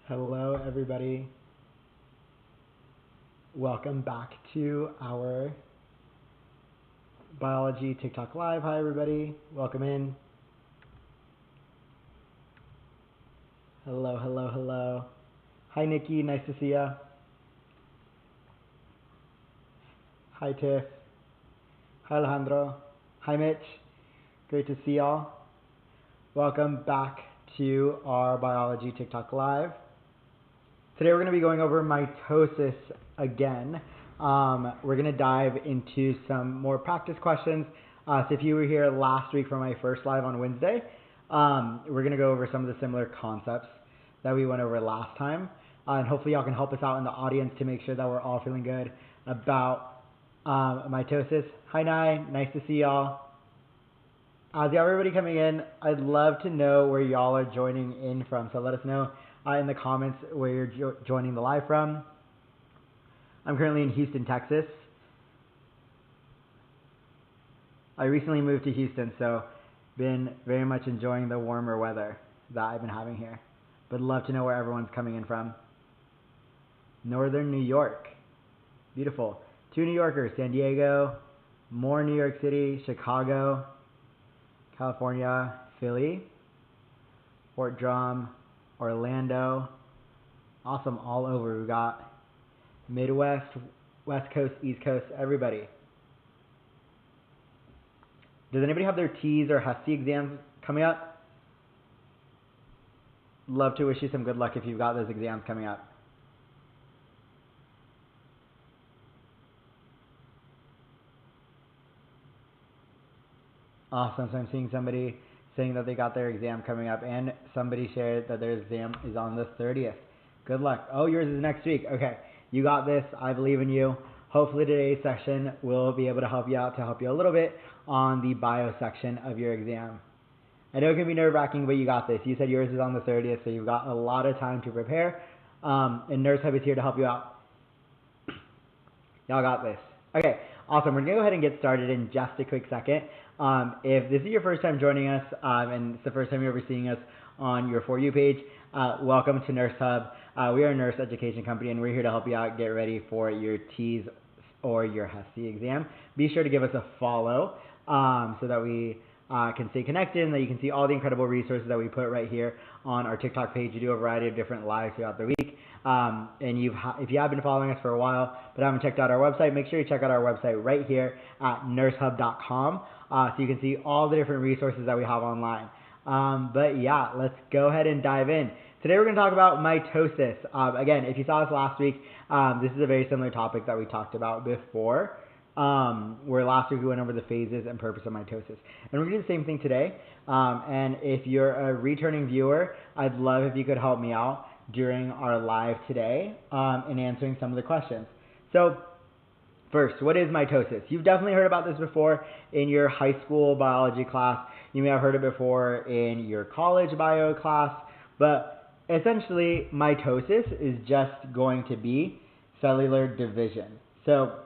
Hello, everybody. Welcome back to our biology TikTok live. Hi, everybody. Welcome in. Hello, hello, hello. Hi, Nikki. Nice to see ya. Hi, Tiff. Hi, Alejandro. Hi, Mitch. Great to see y'all. Welcome back to our biology TikTok live. Today we're going to be going over mitosis again. We're going to dive into some more practice questions. So if you were here last week for my first live on Wednesday, we're going to go over some of the similar concepts that we went over last time. And hopefully y'all can help us out in the audience to make sure that we're all feeling good about mitosis. Hi, Nye. Nice to see y'all. As everybody coming in, I'd love to know where y'all are joining in from. So let us know in the comments where you're joining the live from. I'm currently in Houston, Texas. I recently moved to Houston, so been very much enjoying the warmer weather that I've been having here. But love to know where everyone's coming in from. Northern New York. Beautiful. 2 New Yorkers, San Diego, more New York City, Chicago, California, Philly, Fort Drum, Orlando. Awesome, all over. We got Midwest, West Coast, East Coast, everybody. Does anybody have their TEAS or HESI exams coming up? Love to wish you some good luck if you've got those exams coming up. Awesome. So I'm seeing somebody saying that they got their exam coming up, and somebody shared that their exam is on the 30th. Good luck. Oh, yours is next week. Okay. You got this. I believe in you. Hopefully today's session will be able to help you out, to help you a little bit on the bio section of your exam. I know it can be nerve-wracking, but you got this. You said yours is on the 30th, so you've got a lot of time to prepare. And Nurse Hub is here to help you out. Y'all got this. Okay, awesome. We're going to go ahead and get started in just a quick second. If this is your first time joining us, and it's the first time you're ever seeing us on your For You page, welcome to Nurse Hub. We are a nurse education company, and we're here to help you out get ready for your TEAS or your HESI exam. Be sure to give us a follow so that we can stay connected and that you can see all the incredible resources that we put right here on our TikTok page. We do a variety of different lives throughout the week. And if you have been following us for a while but haven't checked out our website, make sure you check out our website right here at nursehub.com so you can see all the different resources that we have online. But yeah, let's go ahead and dive in. Today we're going to talk about mitosis. Again, if you saw us last week, this is a very similar topic that we talked about before, where last week we went over the phases and purpose of mitosis. And we're going to do the same thing today. And if you're a returning viewer, I'd love if you could help me out during our live today in answering some of the questions. So first, what is mitosis? You've definitely heard about this before in your high school biology class. You may have heard it before in your college bio class, but essentially mitosis is just going to be cellular division. So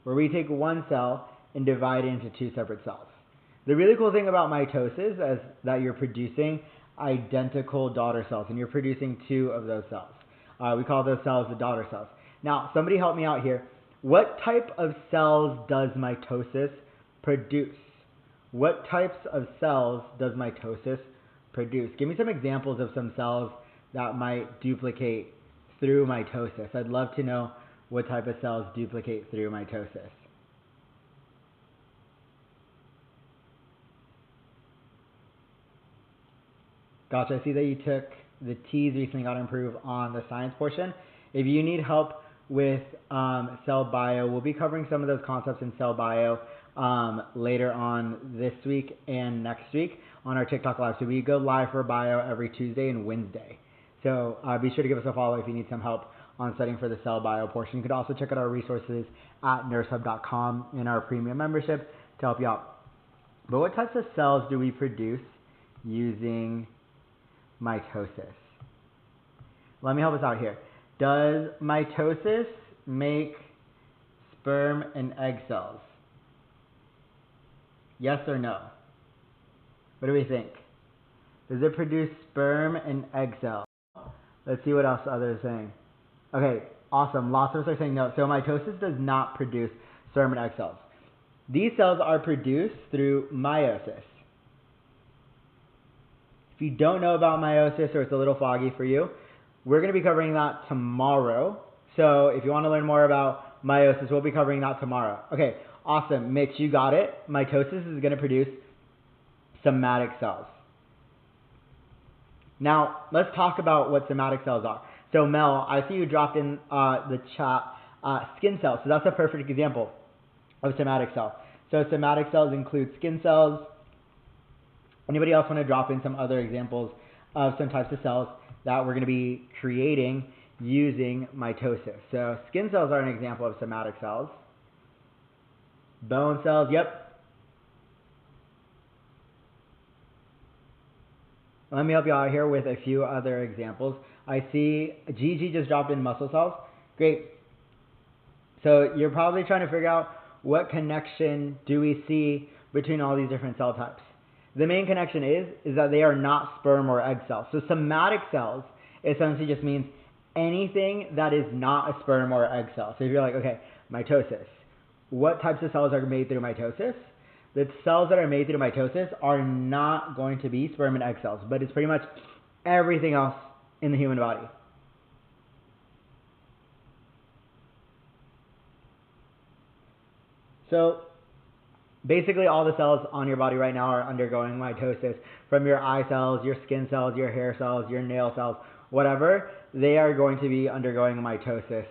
where we take one cell and divide it into two separate cells. The really cool thing about mitosis is that you're producing identical daughter cells, and you're producing two of those cells. We call those cells the daughter cells. Now, somebody help me out here. What type of cells does mitosis produce? What types of cells does mitosis produce? Give me some examples of some cells that might duplicate through mitosis. I'd love to know what type of cells duplicate through mitosis. Gotcha. I see that you took the TEAS recently, got to improve on the science portion. If you need help with cell bio, we'll be covering some of those concepts in cell bio later on this week and next week on our TikTok live. So we go live for bio every Tuesday and Wednesday. So be sure to give us a follow if you need some help on studying for the cell bio portion. You could also check out our resources at nursehub.com in our premium membership to help you out. But what types of cells do we produce using mitosis? Let me help us out here. Does mitosis make sperm and egg cells? Yes or no? What do we think? Does it produce sperm and egg cells? Let's see what else others are saying. Okay, awesome. Lots of us are saying no. So mitosis does not produce sperm and egg cells. These cells are produced through meiosis. If you don't know about meiosis or it's a little foggy for you, we're going to be covering that tomorrow. So if you want to learn more about meiosis, we'll be covering that tomorrow. Okay, awesome. Mitch, you got it. Mitosis is going to produce somatic cells. Now, let's talk about what somatic cells are. So Mel, I see you dropped in the chat skin cells. So that's a perfect example of somatic cell. So somatic cells include skin cells. Anybody else want to drop in some other examples of some types of cells that we're going to be creating using mitosis? So skin cells are an example of somatic cells. Bone cells, yep. Let me help you out here with a few other examples. I see Gigi just dropped in muscle cells. Great. So you're probably trying to figure out what connection do we see between all these different cell types. The main connection is that they are not sperm or egg cells. So somatic cells essentially just means anything that is not a sperm or egg cell. So if you're like, okay, mitosis, what types of cells are made through mitosis? The cells that are made through mitosis are not going to be sperm and egg cells, but it's pretty much everything else in the human body. So basically all the cells on your body right now are undergoing mitosis. From your eye cells, your skin cells, your hair cells, your nail cells, whatever, they are going to be undergoing mitosis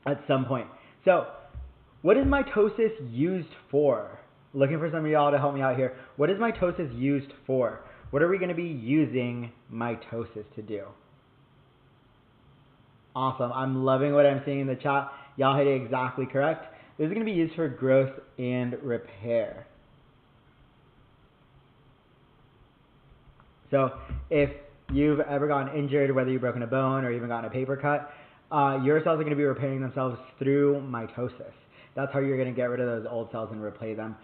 at some point. So what is mitosis used for? Looking for some of y'all to help me out here. What is mitosis used for? What are we going to be using mitosis to do? Awesome. I'm loving what I'm seeing in the chat. Y'all hit it exactly correct. This is going to be used for growth and repair. So if you've ever gotten injured, whether you've broken a bone or even gotten a paper cut, your cells are going to be repairing themselves through mitosis. That's how you're going to get rid of those old cells and replace them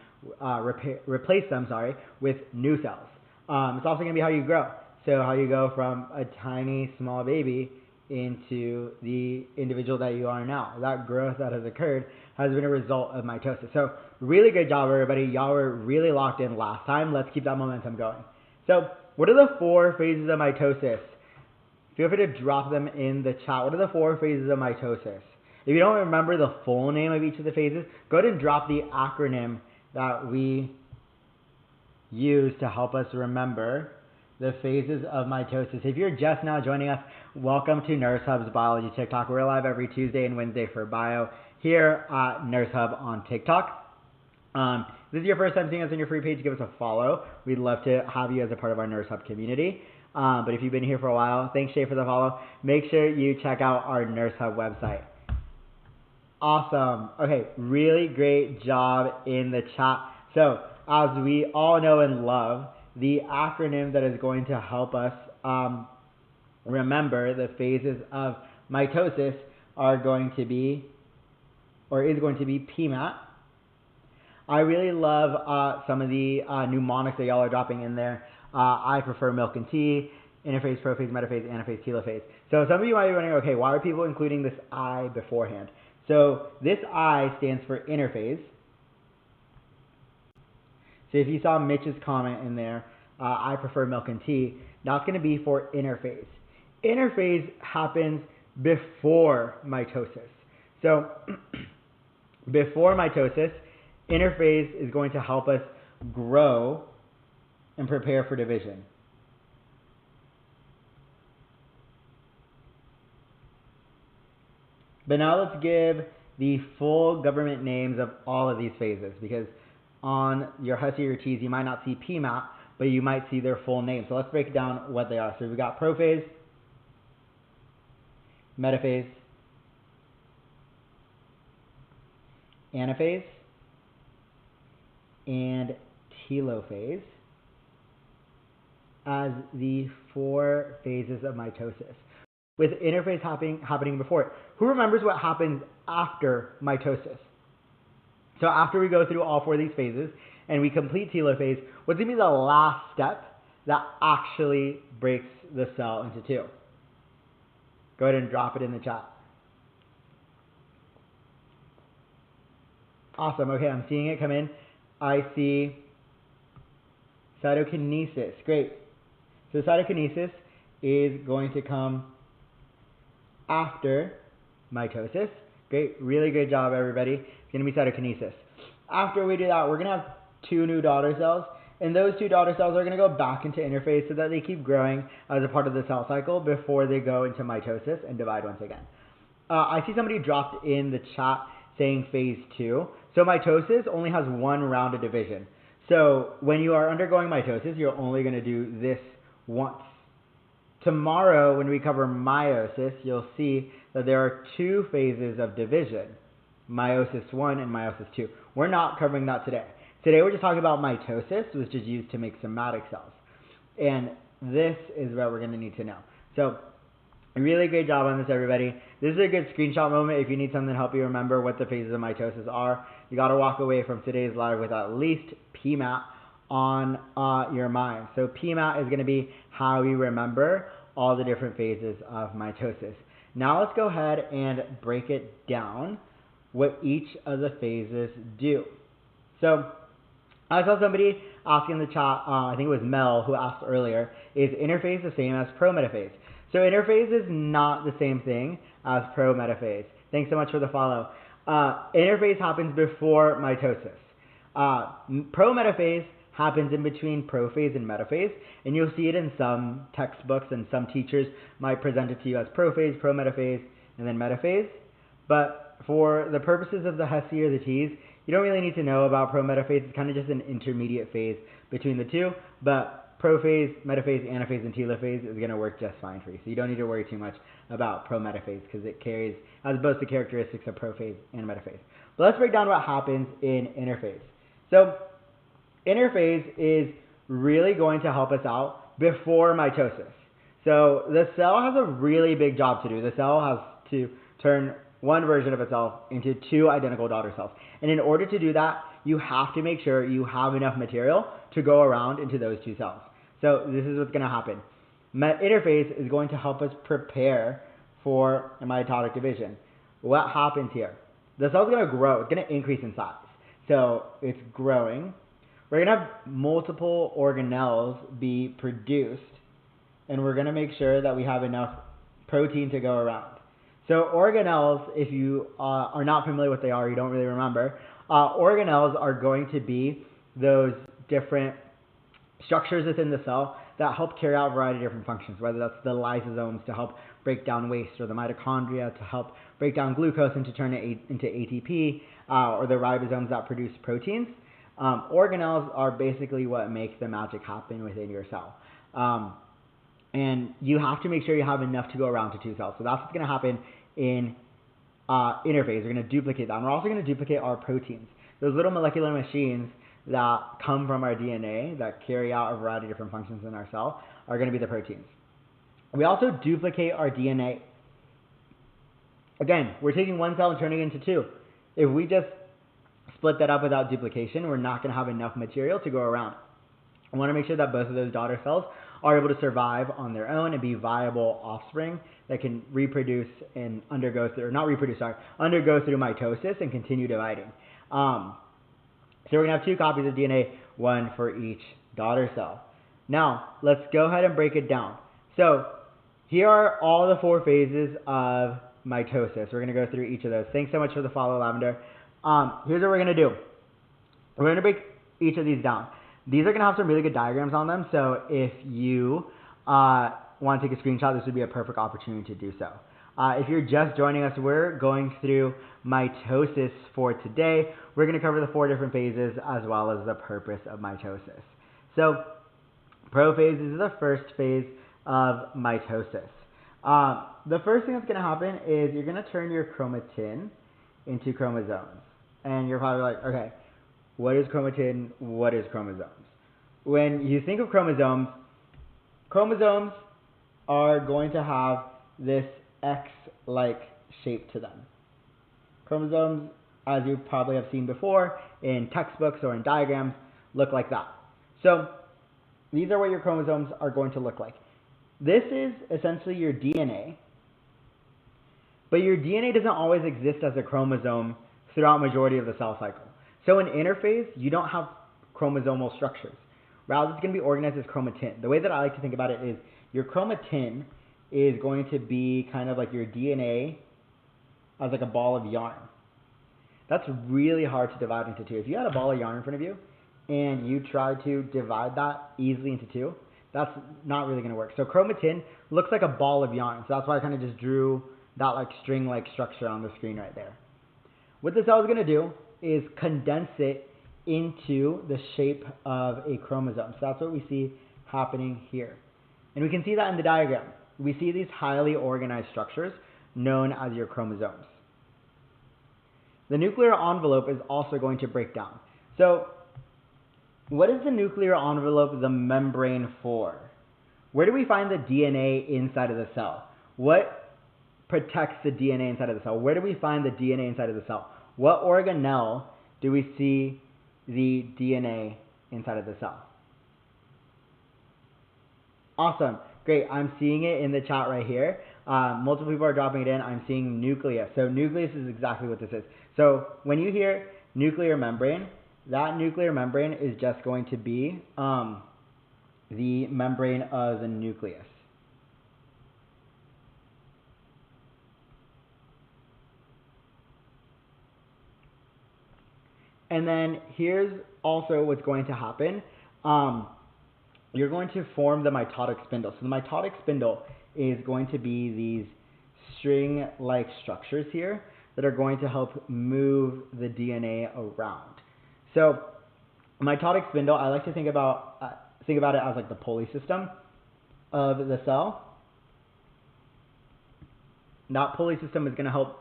with new cells. It's also going to be how you grow. So how you go from a tiny, small baby into the individual that you are now. That growth that has occurred has been a result of mitosis. So really good job, everybody. Y'all were really locked in last time. Let's keep that momentum going. So what are the 4 phases of mitosis? Feel free to drop them in the chat. What are the 4 phases of mitosis? If you don't remember the full name of each of the phases, go ahead and drop the acronym that we use to help us remember the phases of mitosis. If you're just now joining us, welcome to Nurse Hub's Biology TikTok. We're live every Tuesday and Wednesday for bio here at Nurse Hub on TikTok. If this is your first time seeing us on your free page, give us a follow. We'd love to have you as a part of our Nurse Hub community. But if you've been here for a while, thanks Shay for the follow. Make sure you check out our Nurse Hub website. Awesome. Okay, really great job in the chat. So as we all know and love, the acronym that is going to help us remember the phases of mitosis are going to be, or is going to be PMAT. I really love some of the mnemonics that y'all are dropping in there. I prefer milk and tea, interphase, prophase, metaphase, anaphase, telophase. So some of you might be wondering, okay, why are people including this I beforehand? So this I stands for interphase. So if you saw Mitch's comment in there, I prefer milk and tea, that's going to be for interphase. Interphase happens before mitosis. So before mitosis, interphase is going to help us grow and prepare for division. But now let's give the full government names of all of these phases, because on your HUSI or TEAS, you might not see PMAT, but you might see their full name. So let's break down what they are. So we've got prophase, metaphase, anaphase, and telophase as the 4 phases of mitosis, with interphase happening before it. Who remembers what happens after mitosis? So after we go through all 4 of these phases and we complete telophase, what's going to be the last step that actually breaks the cell into 2? Go ahead and drop it in the chat. Awesome. Okay, I'm seeing it come in. I see cytokinesis. Great. So cytokinesis is going to come after mitosis. Great. Really good job, everybody. It's going to be cytokinesis. After we do that, we're going to have 2 new daughter cells. And those 2 daughter cells are going to go back into interphase so that they keep growing as a part of the cell cycle before they go into mitosis and divide once again. I see somebody dropped in the chat saying phase 2. So mitosis only has 1 round of division. So when you are undergoing mitosis, you're only going to do this once. Tomorrow, when we cover meiosis, you'll see that there are 2 phases of division, meiosis 1 and meiosis 2. We're not covering that today. Today we're just talking about mitosis, which is used to make somatic cells. And this is what we're going to need to know. So, really great job on this, everybody. This is a good screenshot moment if you need something to help you remember what the phases of mitosis are. You got to walk away from today's live with at least PMAT on your mind. So PMAT is going to be how we remember all the different phases of mitosis. Now let's go ahead and break it down, what each of the phases do. So I saw somebody asking in the chat, I think it was Mel who asked earlier, is interphase the same as prometaphase? So interphase is not the same thing as prometaphase. Thanks so much for the follow. Interphase happens before mitosis. Prometaphase happens in between prophase and metaphase, and you'll see it in some textbooks, and some teachers might present it to you as prophase, prometaphase, and then metaphase. But for the purposes of the HESI or the TEAS, you don't really need to know about prometaphase. It's kind of just an intermediate phase between the two, but prophase, metaphase, anaphase, and telophase is going to work just fine for you. So you don't need to worry too much about prometaphase because it carries as both the characteristics of prophase and metaphase. But let's break down what happens in interphase. So interphase is really going to help us out before mitosis. So the cell has a really big job to do. The cell has to turn one version of itself into 2 identical daughter cells. And in order to do that, you have to make sure you have enough material to go around into those 2 cells. So this is what's going to happen. Interphase is going to help us prepare for a mitotic division. What happens here? The cell's going to grow. It's going to increase in size. So it's growing. We're going to have multiple organelles be produced, and we're going to make sure that we have enough protein to go around. So organelles, if you are not familiar with what they are, you don't really remember, organelles are going to be those different structures within the cell that help carry out a variety of different functions, whether that's the lysosomes to help break down waste, or the mitochondria to help break down glucose and to turn it into ATP, or the ribosomes that produce proteins. Organelles are basically what make the magic happen within your cell. And you have to make sure you have enough to go around to 2 cells. So that's what's going to happen in interphase. We're going to duplicate that. And we're also going to duplicate our proteins. Those little molecular machines that come from our DNA that carry out a variety of different functions in our cell are going to be the proteins. We also duplicate our DNA. Again, we're taking 1 cell and turning it into 2. If we just split that up without duplication, we're not going to have enough material to go around. I want to make sure that both of those daughter cells are able to survive on their own and be viable offspring that can reproduce and undergo through mitosis and continue dividing. So we're going to have 2 copies of DNA, 1 for each daughter cell. Now, let's go ahead and break it down. So here are all the 4 phases of mitosis. We're going to go through each of those. Thanks so much for the follow, Lavender. Here's what we're going to do. We're going to break each of these down. These are going to have some really good diagrams on them, so if you want to take a screenshot, this would be a perfect opportunity to do so. If you're just joining us, we're going through mitosis for today. We're going to cover the 4 different phases as well as the purpose of mitosis. So prophase is the first phase of mitosis. The first thing that's going to happen is you're going to turn your chromatin into chromosomes. And you're probably like, okay, what is chromatin? What is chromosomes? When you think of chromosomes, chromosomes are going to have this X-like shape to them. Chromosomes, as you probably have seen before in textbooks or in diagrams, look like that. So these are what your chromosomes are going to look like. This is essentially your DNA, But your DNA doesn't always exist as a chromosome throughout majority of the cell cycle. So in interphase, you don't have chromosomal structures. Rather, it's going to be organized as chromatin. The way that I like to think about it is your chromatin is going to be kind of like your DNA as like a ball of yarn. That's really hard to divide into two. If you had a ball of yarn in front of you and you try to divide that easily into two, that's not really going to work. So chromatin looks like a ball of yarn. So that's why I kind of just drew that like string-like structure on the screen right there. What the cell is going to do is condense it into the shape of a chromosome. So that's what we see happening here. And we can see that in the diagram. We see these highly organized structures known as your chromosomes. The nuclear envelope is also going to break down. So what is the nuclear envelope, the membrane, for? Where do we find the DNA inside of the cell? What protects the DNA inside of the cell? Where do we find the DNA inside of the cell? What organelle do we see the DNA inside of the cell? Awesome. Great. I'm seeing it in the chat right here. Multiple people are dropping it in. I'm seeing nucleus. So nucleus is exactly what this is. So when you hear nuclear membrane, that nuclear membrane is just going to be the membrane of the nucleus. And then here's also what's going to happen. You're going to form the mitotic spindle. So the mitotic spindle is going to be these string-like structures here that are going to help move the DNA around. So mitotic spindle, I like to think about it as like the pulley system of the cell. That pulley system is going to help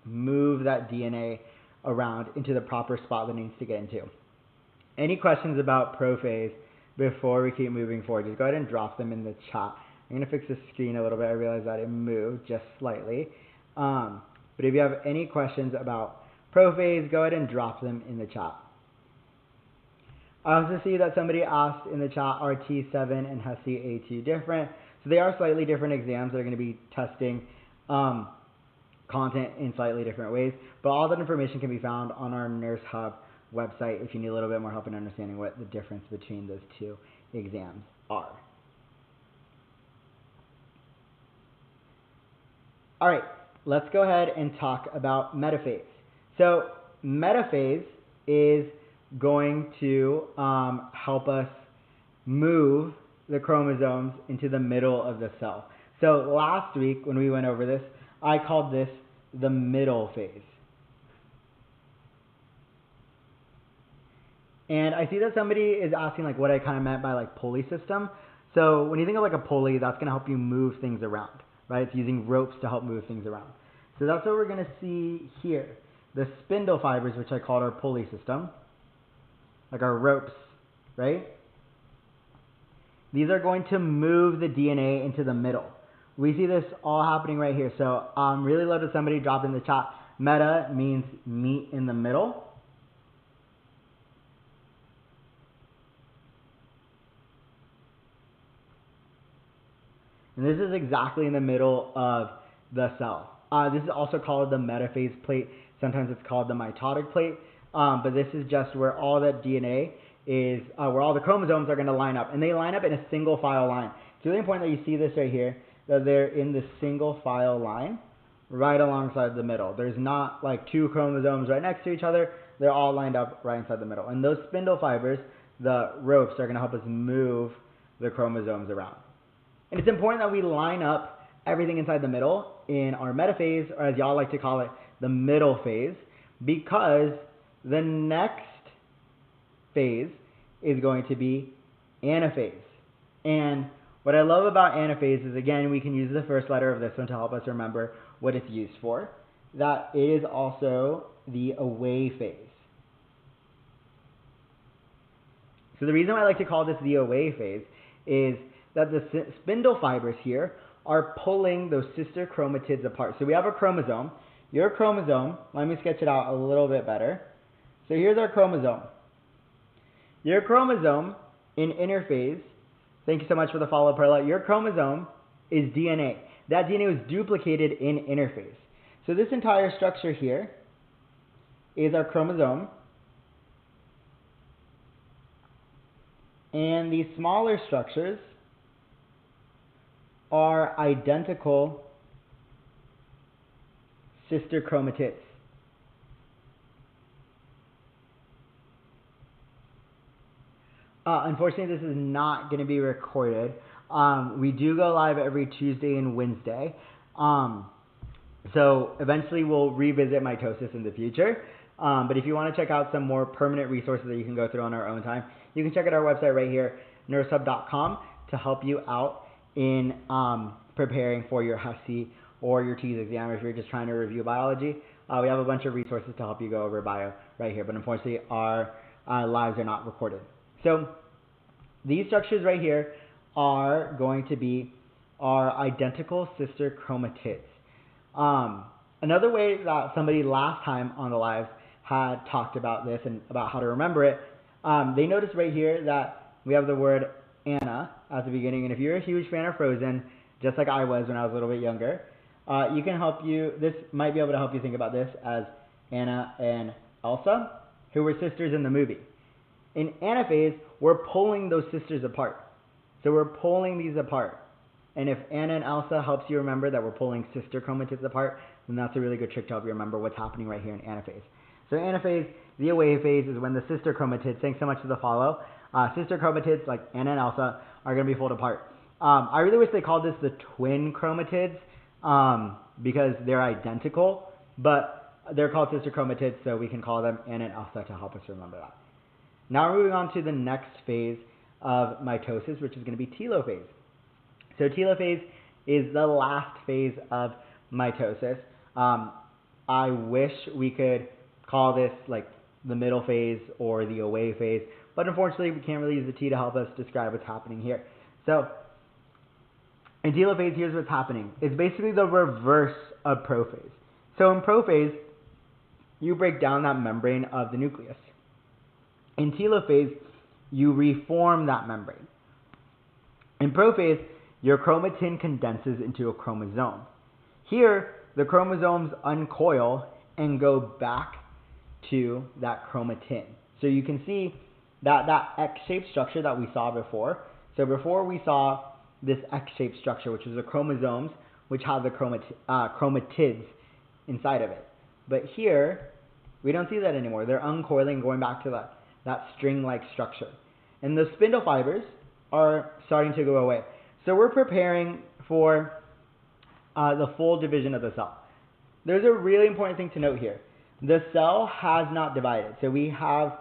move that DNA around into the proper spot that it needs to get into. Any questions about prophase before we keep moving forward? Just go ahead and drop them in the chat. I'm going to fix the screen a little bit. I realize that it moved just slightly. But if you have any questions about prophase, go ahead and drop them in the chat. I also see that somebody asked in the chat, are T7 and HESI A2 different? So they are slightly different exams that are going to be testing content in slightly different ways. But all that information can be found on our Nurse Hub website if you need a little bit more help in understanding what the difference between those two exams are. All right, let's go ahead and talk about metaphase. So metaphase is going to help us move the chromosomes into the middle of the cell. So last week when we went over this, I called this the middle phase. And I see that somebody is asking like what I kind of meant by like pulley system. So when you think of like a pulley, that's going to help you move things around, right? It's using ropes to help move things around. So that's what we're going to see here. The spindle fibers, which I called our pulley system, like our ropes, right? These are going to move the DNA into the middle. We see this all happening right here. So really love that somebody dropped in the chat. Meta means meet in the middle. And this is exactly in the middle of the cell. This is also called the metaphase plate. Sometimes it's called the mitotic plate. But this is just where all that DNA is, where all the chromosomes are going to line up. And they line up in a single file line. It's really important that you see this right here, that they're in the single file line right alongside the middle. There's not like two chromosomes right next to each other. They're all lined up right inside the middle. And those spindle fibers, the ropes, are going to help us move the chromosomes around. And it's important that we line up everything inside the middle in our metaphase, or as y'all like to call it, the middle phase, because the next phase is going to be anaphase. And what I love about anaphase is, again, we can use the first letter of this one to help us remember what it's used for. That it is also the away phase. So the reason why I like to call this the away phase is that the spindle fibers here are pulling those sister chromatids apart. So we have a chromosome. Your chromosome, let me sketch it out a little bit better. So here's our chromosome. Your chromosome in interphase, thank you so much for the follow, Perla. Your chromosome is DNA. That DNA was duplicated in interphase. So this entire structure here is our chromosome. And these smaller structures are identical sister chromatids. Unfortunately, this is not going to be recorded. We do go live every Tuesday and Wednesday. So eventually we'll revisit mitosis in the future. But if you want to check out some more permanent resources that you can go through on our own time, you can check out our website right here, nursehub.com, to help you out in preparing for your HESI or your TEAS exam if you're just trying to review biology. We have a bunch of resources to help you go over bio right here, but unfortunately our lives are not recorded. So these structures right here are going to be our identical sister chromatids. Another way that somebody last time on the live had talked about this and about how to remember it, they noticed right here that we have the word Anna at the beginning, and if you're a huge fan of Frozen, just like I was when I was a little bit younger, this might be able to help you think about this as Anna and Elsa, who were sisters in the movie. In anaphase, we're pulling those sisters apart. So we're pulling these apart. And if Anna and Elsa helps you remember that we're pulling sister chromatids apart, then that's a really good trick to help you remember what's happening right here in anaphase. So anaphase, the away phase, is when the sister chromatids, thanks so much for the follow, sister chromatids like Anna and Elsa are going to be pulled apart. I really wish they called this the twin chromatids because they're identical, but they're called sister chromatids, so we can call them Anna and Elsa to help us remember that. Now we're moving on to the next phase of mitosis, which is going to be telophase. So telophase is the last phase of mitosis. I wish we could call this like the middle phase or the away phase, but unfortunately we can't really use the T to help us describe what's happening here. So in telophase, here's what's happening. It's basically the reverse of prophase. So in prophase, you break down that membrane of the nucleus. In telophase, you reform that membrane. In prophase, your chromatin condenses into a chromosome. Here, the chromosomes uncoil and go back to that chromatin. So you can see that X-shaped structure that we saw before. So before we saw this X-shaped structure, which was the chromosomes, which have the chromatids inside of it. But here, we don't see that anymore. They're uncoiling, going back to that string-like structure. And the spindle fibers are starting to go away. So we're preparing for the full division of the cell. There's a really important thing to note here. The cell has not divided. So we have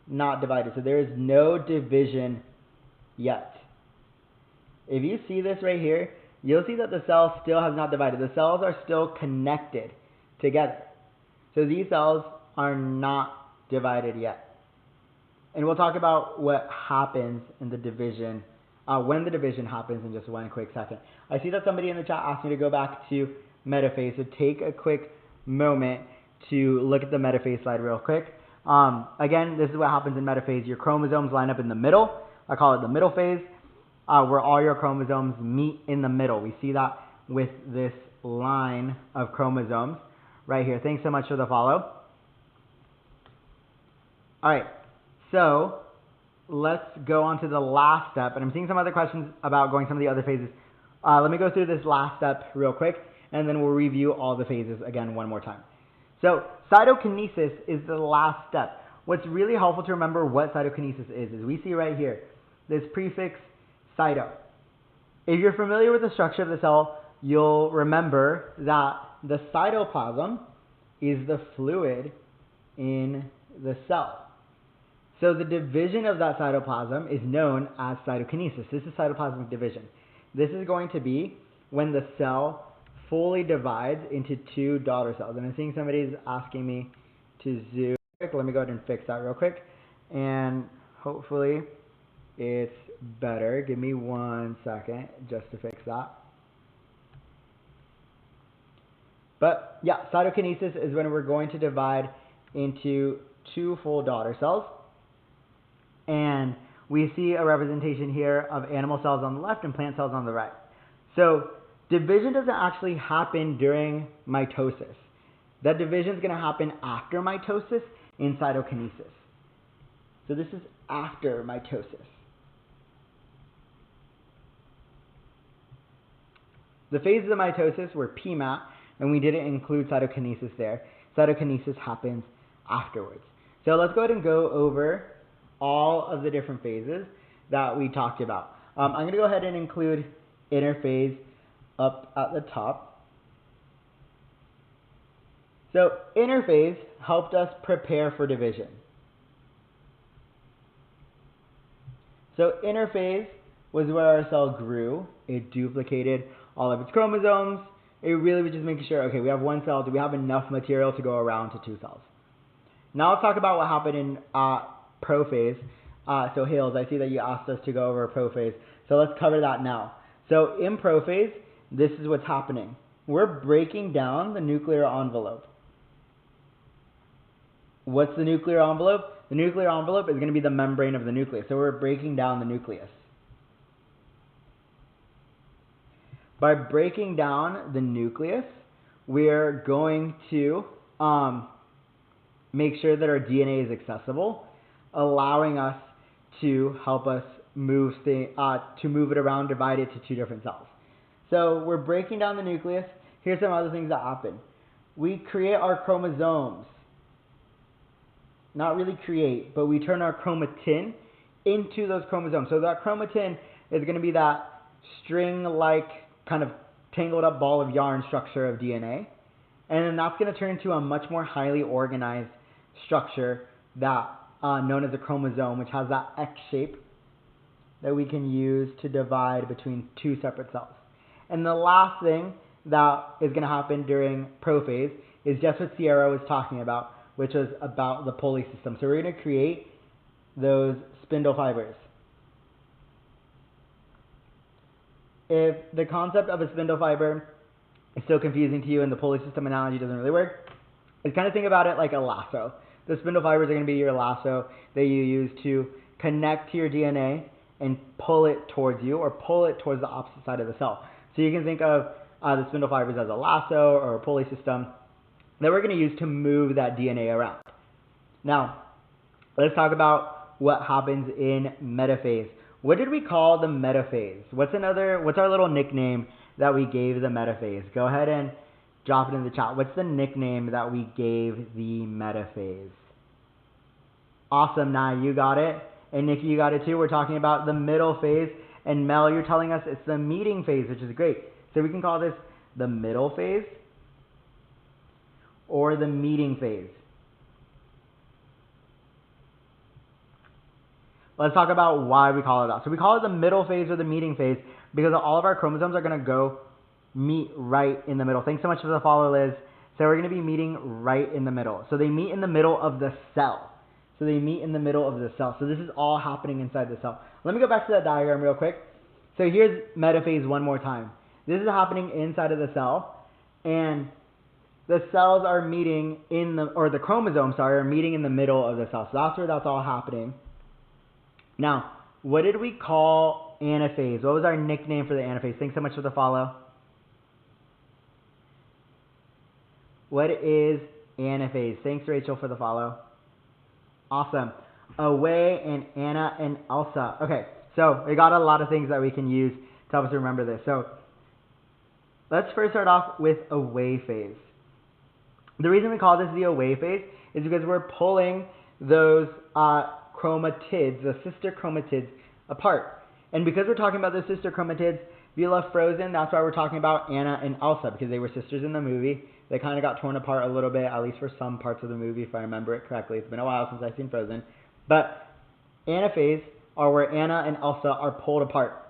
not divided. So there is no division yet. If you see this right here, you'll see that the cell still has not divided. The cells are still connected together. So these cells are not divided yet. And we'll talk about what happens in the division, when the division happens in just one quick second. I see that somebody in the chat asked me to go back to metaphase, so take a quick moment to look at the metaphase slide real quick. Again, this is what happens in metaphase. Your chromosomes line up in the middle. I call it the middle phase, where all your chromosomes meet in the middle. We see that with this line of chromosomes right here. Thanks so much for the follow. All right. So let's go on to the last step, and I'm seeing some other questions about going some of the other phases. Let me go through this last step real quick, and then we'll review all the phases again one more time. So cytokinesis is the last step. What's really helpful to remember what cytokinesis is we see right here, this prefix cyto. If you're familiar with the structure of the cell, you'll remember that the cytoplasm is the fluid in the cell. So the division of that cytoplasm is known as cytokinesis. This is cytoplasmic division. This is going to be when the cell fully divides into two daughter cells. And I'm seeing somebody's asking me to zoom. Let me go ahead and fix that real quick. And hopefully it's better. Give me 1 second just to fix that. But yeah, cytokinesis is when we're going to divide into two full daughter cells. And we see a representation here of animal cells on the left and plant cells on the right. So division doesn't actually happen during mitosis. That division is going to happen after mitosis in cytokinesis. So this is after mitosis. The phases of mitosis were PMAT, and we didn't include cytokinesis there. Cytokinesis happens afterwards. So let's go ahead and go over all of the different phases that we talked about. I'm going to go ahead and include interphase up at the top. So interphase helped us prepare for division. So interphase was where our cell grew. It duplicated all of its chromosomes. It really was just making sure, okay, we have one cell. Do we have enough material to go around to 2 cells? Now let's talk about what happened in prophase. So Hales, I see that you asked us to go over prophase. So let's cover that now. So in prophase, this is what's happening. We're breaking down the nuclear envelope. What's the nuclear envelope? The nuclear envelope is going to be the membrane of the nucleus. So we're breaking down the nucleus. By breaking down the nucleus, we're going to make sure that our DNA is accessible, allowing us to help us move it around, divide it to 2 different cells. So we're breaking down the nucleus. Here's some other things that happen. We create our chromosomes. Not really create, but we turn our chromatin into those chromosomes. So that chromatin is going to be that string-like kind of tangled up ball of yarn structure of DNA. And then that's going to turn into a much more highly organized structure that known as a chromosome, which has that X shape that we can use to divide between 2 separate cells. And the last thing that is going to happen during prophase is just what Sierra was talking about, which was about the pulley system. So we're going to create those spindle fibers. If the concept of a spindle fiber is still confusing to you and the pulley system analogy doesn't really work, just kind of think about it like a lasso. The spindle fibers are going to be your lasso that you use to connect to your DNA and pull it towards you or pull it towards the opposite side of the cell. So you can think of the spindle fibers as a lasso or a pulley system that we're going to use to move that DNA around. Now, let's talk about what happens in metaphase. What did we call the metaphase? What's our little nickname that we gave the metaphase? Go ahead and drop it in the chat. What's the nickname that we gave the metaphase? Awesome, Nai, you got it. And Nikki, you got it too. We're talking about the middle phase. And Mel, you're telling us it's the meeting phase, which is great. So we can call this the middle phase or the meeting phase. Let's talk about why we call it that. So we call it the middle phase or the meeting phase because all of our chromosomes are going to go meet right in the middle. Thanks so much for the follow, Liz. So we're going to be meeting right in the middle. So they meet in the middle of the cell. So this is all happening inside the cell. Let me go back to that diagram real quick. So here's metaphase one more time. This is happening inside of the cell, and the cells are meeting the chromosomes are meeting in the middle of the cell. So that's where that's all happening. Now, what did we call anaphase? What was our nickname for the anaphase? Thanks so much for the follow. What is anaphase? Thanks, Rachel, for the follow. Awesome. Away and Anna and Elsa. Okay, so we got a lot of things that we can use to help us remember this. So let's first start off with away phase. The reason we call this the away phase is because we're pulling those chromatids, the sister chromatids, apart. And because we're talking about the sister chromatids, Vila Frozen, that's why we're talking about Anna and Elsa, because they were sisters in the movie. They kind of got torn apart a little bit, at least for some parts of the movie, if I remember it correctly. It's been a while since I've seen Frozen. But anaphase are where Anna and Elsa are pulled apart.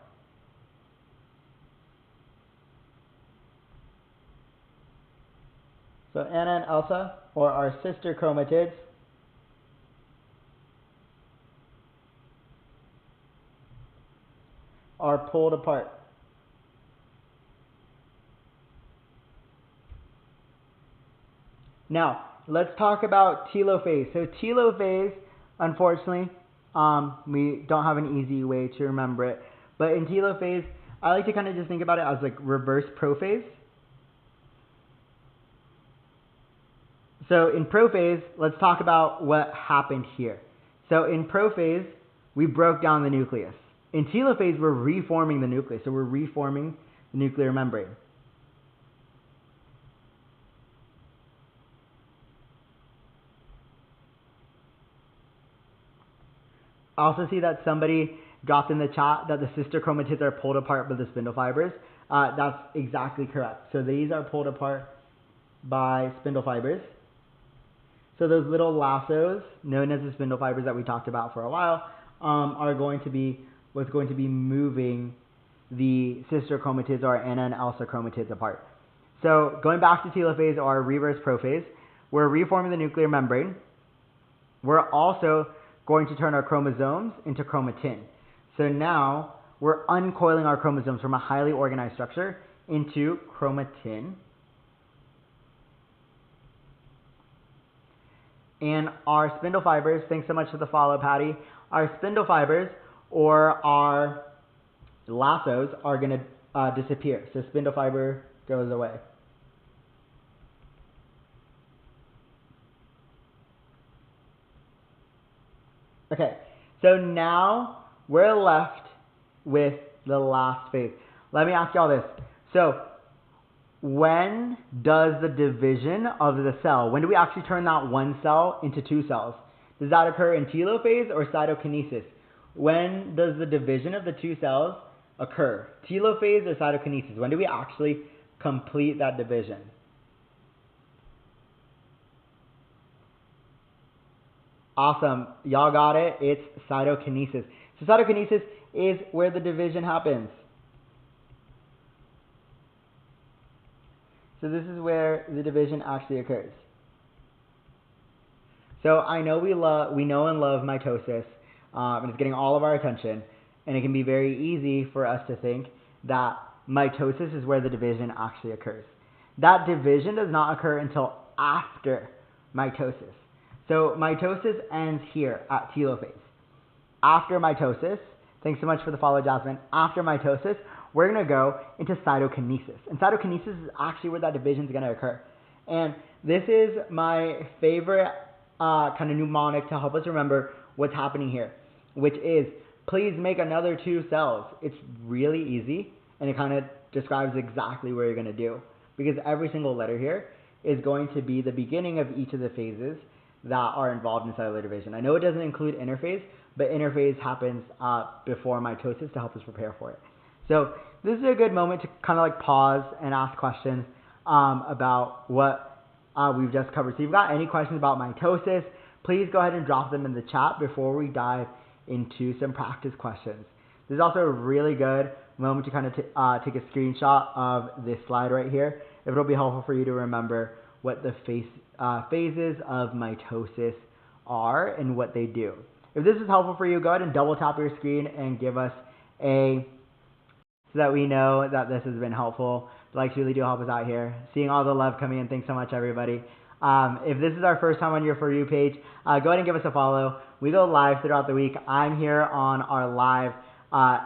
So Anna and Elsa, or our sister chromatids, are pulled apart. Now, let's talk about telophase. So telophase, unfortunately, we don't have an easy way to remember it. But in telophase, I like to kind of just think about it as like reverse prophase. So in prophase, let's talk about what happened here. So in prophase, we broke down the nucleus. In telophase, we're reforming the nucleus. So we're reforming the nuclear membrane. I also see that somebody dropped in the chat that the sister chromatids are pulled apart by the spindle fibers. That's exactly correct. So these are pulled apart by spindle fibers. So those little lassos, known as the spindle fibers that we talked about for a while, are going to be what's going to be moving the sister chromatids or Anna and Elsa chromatids apart. So going back to telophase or reverse prophase, we're reforming the nuclear membrane. We're also going to turn our chromosomes into chromatin. So now we're uncoiling our chromosomes from a highly organized structure into chromatin. And our spindle fibers, thanks so much for the follow, Patty. Our spindle fibers or our lassos are going to disappear. So spindle fiber goes away. Okay, so now we're left with the last phase. Let me ask you all this. So when does the division of the cell, when do we actually turn that one cell into two cells? Does that occur in telophase or cytokinesis? When does the division of the two cells occur? Telophase or cytokinesis? When do we actually complete that division? Awesome. Y'all got it. It's cytokinesis. So cytokinesis is where the division happens. So this is where the division actually occurs. So I know we know and love mitosis, and it's getting all of our attention, and it can be very easy for us to think that mitosis is where the division actually occurs. That division does not occur until after mitosis. So mitosis ends here at telophase. After mitosis, thanks so much for the follow, Jasmine. After mitosis, we're going to go into cytokinesis. And cytokinesis is actually where that division is going to occur. And this is my favorite kind of mnemonic to help us remember what's happening here, which is please make another two cells. It's really easy, and it kind of describes exactly what you're going to do, because every single letter here is going to be the beginning of each of the phases that are involved in cellular division. I know it doesn't include interphase, but interphase happens before mitosis to help us prepare for it. So this is a good moment to kind of like pause and ask questions about what we've just covered. So if you've got any questions about mitosis, please go ahead and drop them in the chat before we dive into some practice questions. This is also a really good moment to kind of take a screenshot of this slide right here. It'll be helpful for you to remember what the phases of mitosis are and what they do. If this is helpful for you, go ahead and double tap your screen and give us a so that we know that this has been helpful. The likes really do help us out here. Seeing all the love coming in. Thanks so much, everybody. If this is our first time on your For You page, go ahead and give us a follow. We go live throughout the week. I'm here on our live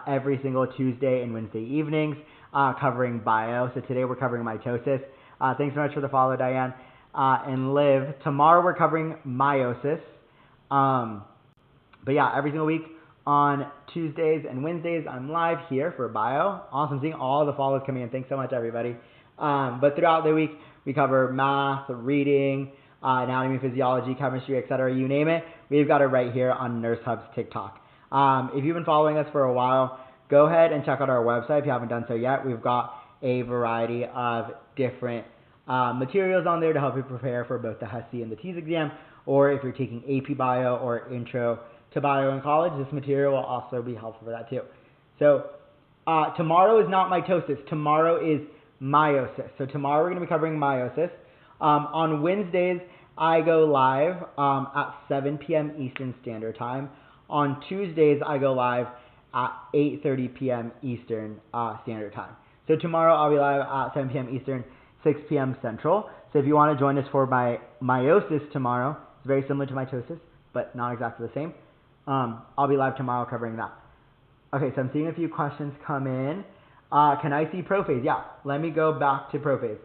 every single Tuesday and Wednesday evenings covering bio. So today we're covering mitosis. Thanks so much for the follow, Diane. And Liv, tomorrow we're covering meiosis. But yeah, every single week on Tuesdays and Wednesdays, I'm live here for bio. Awesome, seeing all the follows coming in. Thanks so much, everybody. But throughout the week, we cover math, reading, anatomy, physiology, chemistry, etc. You name it, we've got it right here on Nurse Hub's TikTok. If you've been following us for a while, go ahead and check out our website if you haven't done so yet. We've got a variety of different materials on there to help you prepare for both the HESI and the TEAS exam, or if you're taking AP Bio or Intro to Bio in college, this material will also be helpful for that too. So tomorrow is not mitosis, tomorrow is meiosis. So tomorrow we're going to be covering meiosis. On Wednesdays, I go live at 7 p.m. Eastern Standard Time. On Tuesdays, I go live at 8:30 p.m. Eastern Standard Time. So tomorrow I'll be live at 7 p.m. Eastern, 6 p.m. Central. So if you want to join us for my meiosis tomorrow, it's very similar to mitosis, but not exactly the same. I'll be live tomorrow covering that. Okay, so I'm seeing a few questions come in. Can I see prophase? Yeah, let me go back to prophase.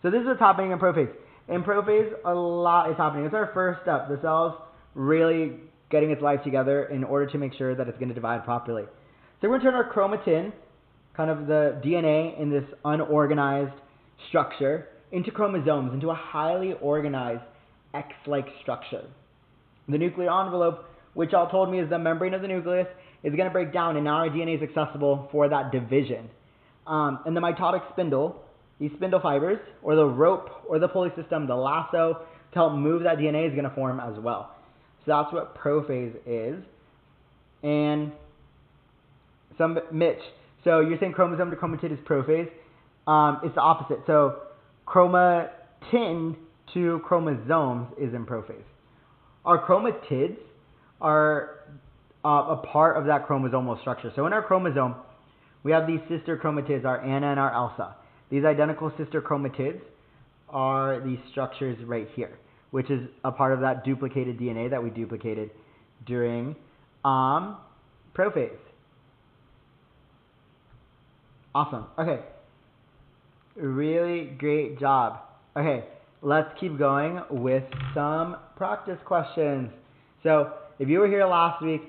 So this is what's happening in prophase. In prophase, a lot is happening. It's our first step. The cell's really getting its life together in order to make sure that it's going to divide properly. So we're going to turn our chromatin, kind of the DNA in this unorganized structure, into chromosomes, into a highly organized X-like structure. The nuclear envelope, which y'all told me is the membrane of the nucleus, is going to break down, and now our DNA is accessible for that division. And the mitotic spindle, these spindle fibers, or the rope, or the pulley system, the lasso, to help move that DNA is going to form as well. So that's what prophase is. And Mitch, so you're saying chromosome to chromatid is prophase. It's the opposite. So chromatin to chromosomes is in prophase. Our chromatids are a part of that chromosomal structure. So in our chromosome, we have these sister chromatids, our Anna and our Elsa. These identical sister chromatids are these structures right here, which is a part of that duplicated DNA that we duplicated during prophase. Awesome. Okay. Really great job. Okay, let's keep going with some practice questions. So if you were here last week,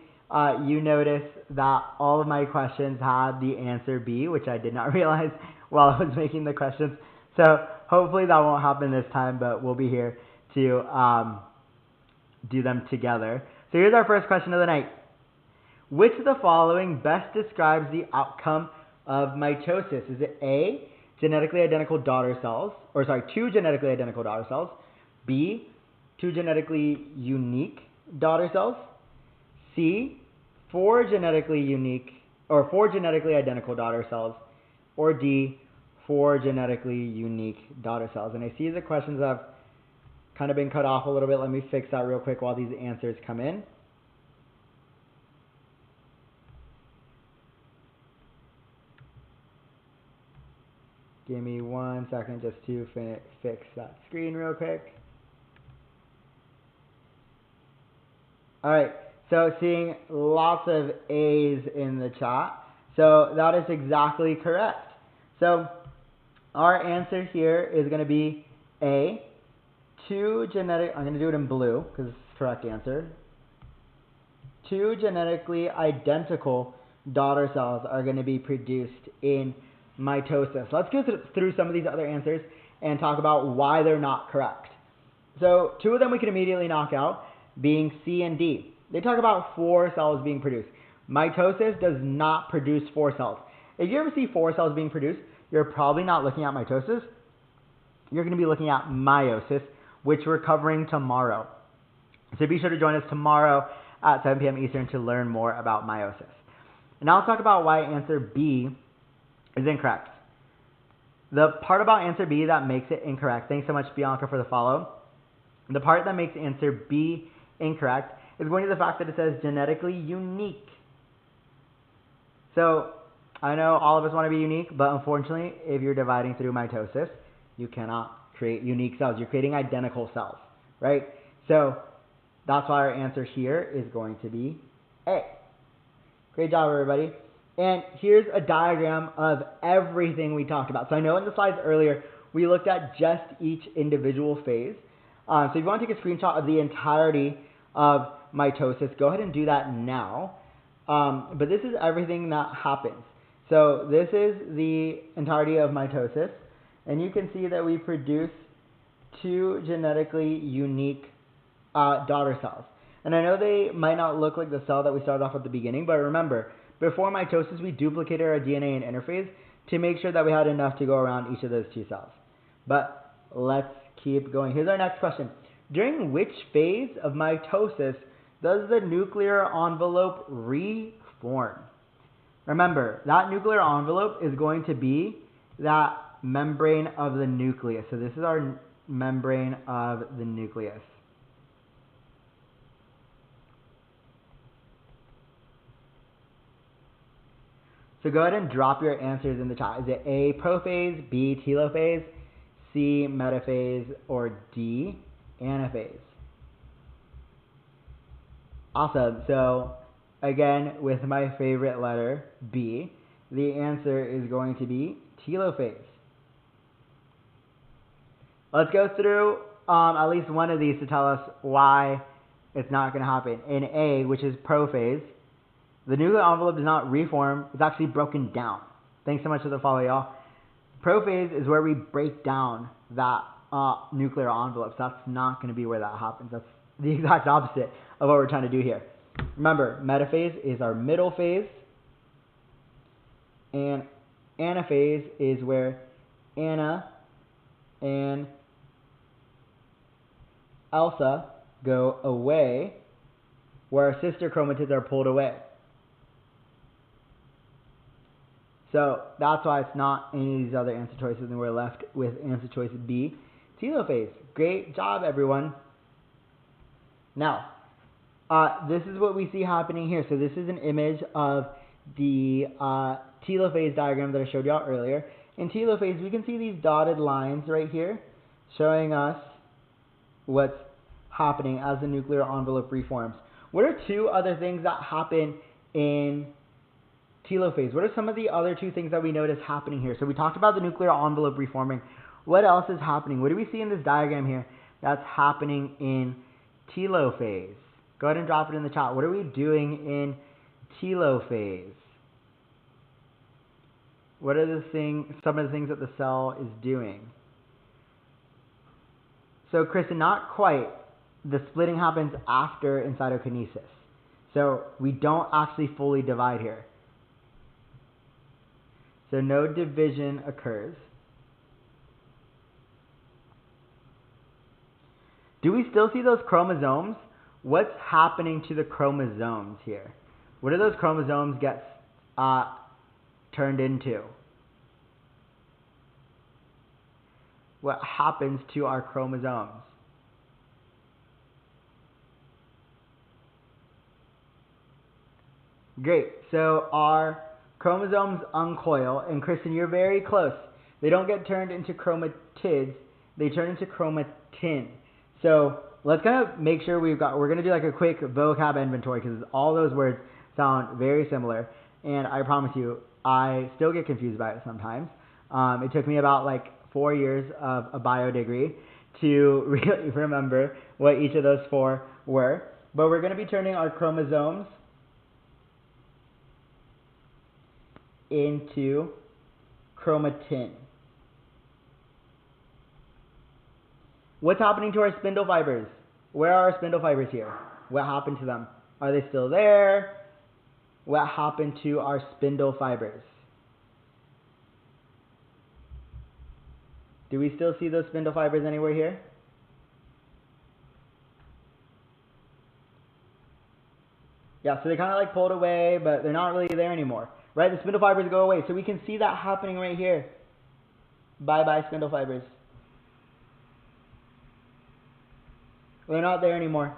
you noticed that all of my questions had the answer B, which I did not realize while I was making the questions. So hopefully that won't happen this time, but we'll be here to do them together. So here's our first question of the night. Which of the following best describes the outcome of mitosis? Is it A, genetically identical daughter cells, or sorry, 2 genetically identical daughter cells, B, 2 genetically unique daughter cells, C, 4 genetically identical daughter cells, or D, 4 genetically unique daughter cells? And I see the questions have kind of been cut off a little bit. Let me fix that real quick while these answers come in. Give me 1 second just to fix that screen real quick. Alright, so seeing lots of A's in the chat. So that is exactly correct. So our answer here is going to be A, 2 genetic, I'm going to do it in blue because it's the correct answer. 2 genetically identical daughter cells are going to be produced in mitosis. Let's go through some of these other answers and talk about why they're not correct. So 2 of them we can immediately knock out, being C and D. They talk about 4 cells being produced. Mitosis does not produce 4 cells. If you ever see 4 cells being produced, you're probably not looking at mitosis. You're going to be looking at meiosis, which we're covering tomorrow. So be sure to join us tomorrow at 7 p.m. Eastern to learn more about meiosis. And now let's talk about why answer B is incorrect. The part about answer B that makes it incorrect, thanks so much Bianca for the follow. The part that makes answer B incorrect is going to the fact that it says genetically unique. So I know all of us want to be unique, but unfortunately, if you're dividing through mitosis, you cannot create unique cells. You're creating identical cells, right? So that's why our answer here is going to be A. Great job, everybody. And here's a diagram of everything we talked about. So I know in the slides earlier, we looked at just each individual phase. So if you want to take a screenshot of the entirety of mitosis, go ahead and do that now. But this is everything that happens. So this is the entirety of mitosis. And you can see that we produce 2 genetically unique daughter cells. And I know they might not look like the cell that we started off at the beginning, but remember, before mitosis, we duplicated our DNA in interphase to make sure that we had enough to go around each of those 2 cells. But let's keep going. Here's our next question. During which phase of mitosis does the nuclear envelope reform? Remember, that nuclear envelope is going to be that membrane of the nucleus. So this is our membrane of the nucleus. So go ahead and drop your answers in the chat. Is it A, prophase, B, telophase, C, metaphase, or D, anaphase? Awesome. So again, with my favorite letter, B, the answer is going to be telophase. Let's go through at least one of these to tell us why it's not going to happen. In A, which is prophase, the nuclear envelope does not reform. It's actually broken down. Thanks so much for the follow, y'all. Prophase is where we break down that nuclear envelope. So that's not going to be where that happens. That's the exact opposite of what we're trying to do here. Remember, metaphase is our middle phase, and anaphase is where Anna and Elsa go away, where our sister chromatids are pulled away. So that's why it's not any of these other answer choices, and we're left with answer choice B, telophase. Great job, everyone. Now, this is what we see happening here. So this is an image of the telophase diagram that I showed y'all earlier. In telophase, we can see these dotted lines right here showing us what's happening as the nuclear envelope reforms. What are two other things that happen in telophase? What are some of the other two things that we notice happening here? So we talked about the nuclear envelope reforming. What else is happening? What do we see in this diagram here that's happening in telophase? Go ahead and drop it in the chat. What are we doing in telophase? What are some of the things that the cell is doing? So, Kristen, not quite. The splitting happens after in cytokinesis. So we don't actually fully divide here. So no division occurs. Do we still see those chromosomes? What's happening to the chromosomes here? What do those chromosomes get turned into? What happens to our chromosomes? Great. So our chromosomes uncoil, and Kristen, you're very close. They don't get turned into chromatids, they turn into chromatin. So let's kind of make sure we're going to do like a quick vocab inventory because all those words sound very similar, and I promise you, I still get confused by it sometimes. It took me about like 4 years of a bio degree to really remember what each of those four were. But we're going to be turning our chromosomes into chromatin. What's happening to our spindle fibers? Where are our spindle fibers here? What happened to them? Are they still there? What happened to our spindle fibers? Do we still see those spindle fibers anywhere here? Yeah, so they kind of like pulled away, but they're not really there anymore. Right? The spindle fibers go away. So we can see that happening right here. Bye-bye spindle fibers. They're not there anymore.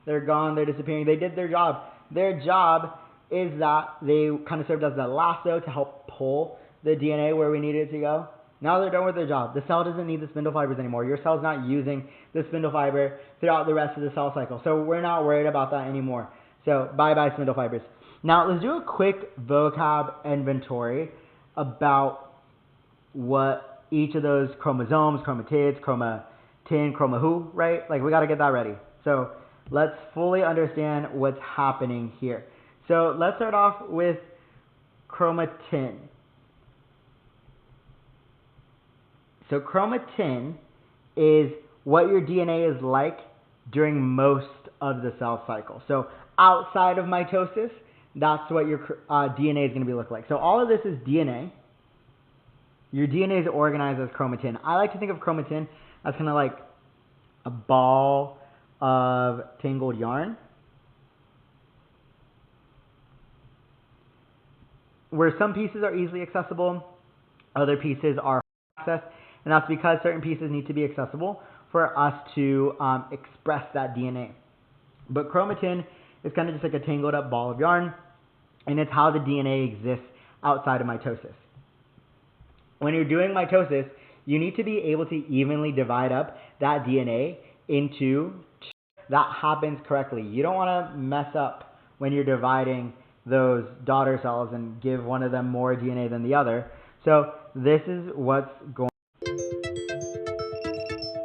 They're gone. They're disappearing. They did their job. Their job is that they kind of served as a lasso to help pull the DNA where we need it to go. Now they're done with their job. The cell doesn't need the spindle fibers anymore. Your cell's not using the spindle fiber throughout the rest of the cell cycle. So we're not worried about that anymore. So bye-bye spindle fibers. Now let's do a quick vocab inventory about what each of those chromosomes, chromatids, chromatin, chroma who, right? Like we got to get that ready. So let's fully understand what's happening here. So let's start off with chromatin. So chromatin is what your DNA is like during most of the cell cycle. So outside of mitosis, that's what your DNA is going to be looking like. So all of this is DNA. Your DNA is organized as chromatin. I like to think of chromatin as kind of like a ball of tangled yarn, where some pieces are easily accessible, other pieces are accessed, and that's because certain pieces need to be accessible for us to express that DNA. But chromatin is kind of just like a tangled up ball of yarn, and it's how the DNA exists outside of mitosis. When you're doing mitosis, you need to be able to evenly divide up that DNA into two. That happens correctly. You don't want to mess up when you're dividing those daughter cells and give one of them more DNA than the other. So this is what's going on.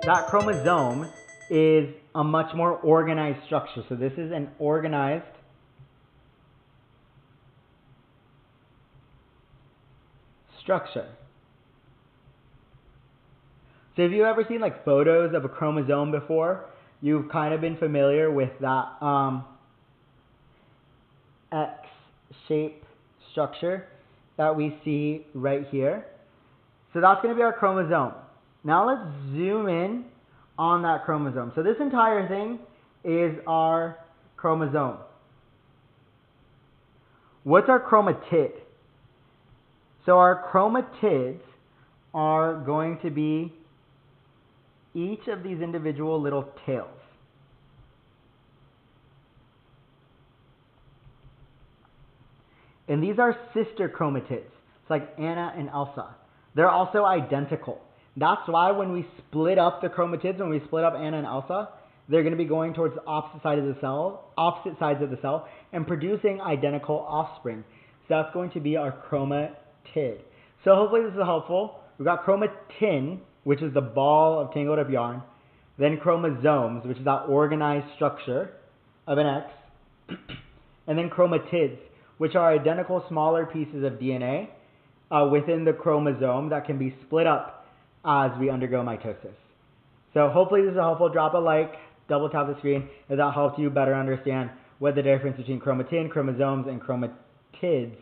that chromosome is a much more organized structure. So this is an organized structure. So have you ever seen like photos of a chromosome before? You've kind of been familiar with that X-shaped structure that we see right here. So that's going to be our chromosome. Now let's zoom in on that chromosome. So this entire thing is our chromosome. What's our chromatid? So our chromatids are going to be each of these individual little tails. And these are sister chromatids. It's like Anna and Elsa. They're also identical. That's why when we split up the chromatids, when we split up Anna and Elsa, they're going to be going towards the opposite sides of the cell, and producing identical offspring. So that's going to be our chromatid. So hopefully this is helpful. We've got chromatin, which is the ball of tangled up yarn, then chromosomes, which is that organized structure of an X, and then chromatids, which are identical smaller pieces of DNA within the chromosome that can be split up as we undergo mitosis. So hopefully this is helpful. Drop a like, double tap the screen if that helps you better understand what the difference between chromatin, chromosomes, and chromatids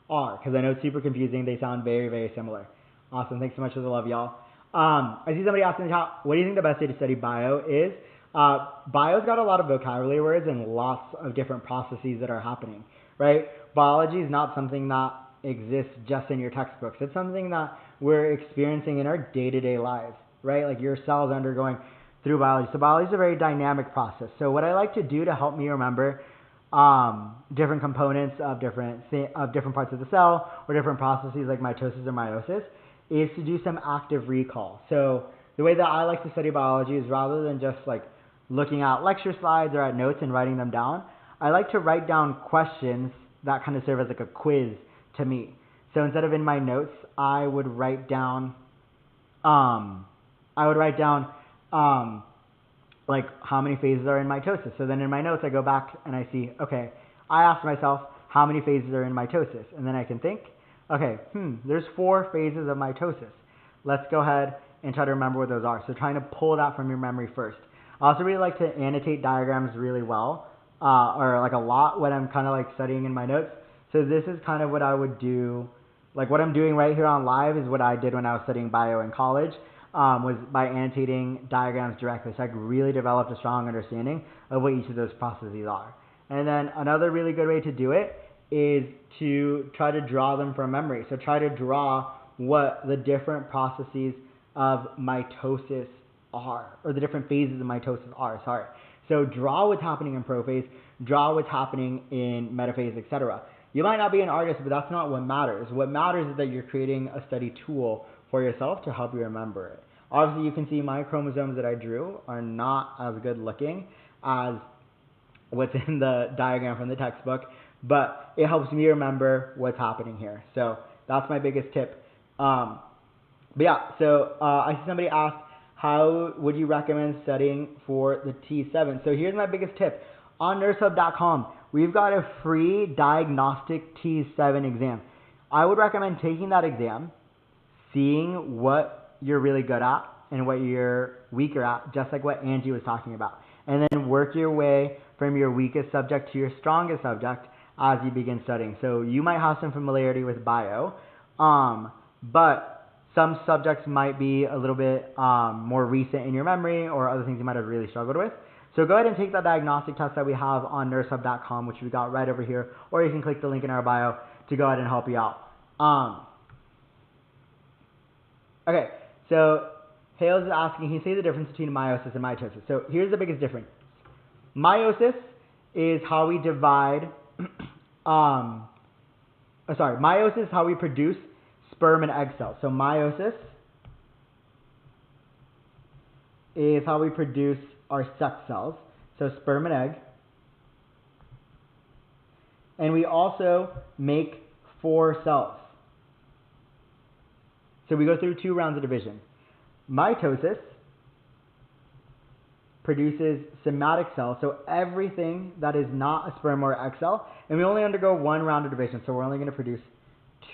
are, because I know it's super confusing. They sound very, very similar. Awesome. Thanks so much for the love, y'all. I see somebody asking in the chat, what do you think the best way to study bio is? Bio's got a lot of vocabulary words and lots of different processes that are happening, right? Biology is not something that exists just in your textbooks. It's something that we're experiencing in our day-to-day lives, right? Like your cells undergoing through biology. So biology is a very dynamic process. So what I like to do to help me remember different components of different parts of the cell or different processes like mitosis or meiosis is to do some active recall. So the way that I like to study biology is rather than just like looking at lecture slides or at notes and writing them down, I like to write down questions that kind of serve as like a quiz to me. So instead of in my notes, I would write down like how many phases are in mitosis. So then in my notes, I go back and I see, okay, I asked myself how many phases are in mitosis. And then I can think, okay, there's 4 phases of mitosis. Let's go ahead and try to remember what those are. So trying to pull that from your memory first. I also really like to annotate diagrams really well, or like a lot when I'm kind of like studying in my notes. So this is kind of what I would do. Like what I'm doing right here on live is what I did when I was studying bio in college, was by annotating diagrams directly. So I really developed a strong understanding of what each of those processes are. And then another really good way to do it is to try to draw them from memory. So try to draw what the different processes of mitosis are, or the different phases of mitosis are, sorry. So draw what's happening in prophase, draw what's happening in metaphase, etc. You might not be an artist, but that's not what matters. What matters is that you're creating a study tool for yourself to help you remember it. Obviously, you can see my chromosomes that I drew are not as good looking as what's in the diagram from the textbook, but it helps me remember what's happening here. So that's my biggest tip. But yeah, so I see somebody asked, how would you recommend studying for the T7? So here's my biggest tip. On nursehub.com, we've got a free diagnostic T7 exam. I would recommend taking that exam, seeing what you're really good at and what you're weaker at, just like what Angie was talking about. And then work your way from your weakest subject to your strongest subject as you begin studying. So you might have some familiarity with bio, but some subjects might be a little bit more recent in your memory, or other things you might have really struggled with. So go ahead and take that diagnostic test that we have on nursehub.com, which we got right over here, or you can click the link in our bio to go ahead and help you out. Okay, so Hales is asking, can you say the difference between meiosis and mitosis? So here's the biggest difference. Meiosis is how we divide, meiosis is how we produce sperm and egg cells. So meiosis is how we produce our sex cells, so sperm and egg. And we also make 4 cells. So we go through 2 rounds of division. Mitosis produces somatic cells, so everything that is not a sperm or egg cell, and we only undergo one round of division, so we're only going to produce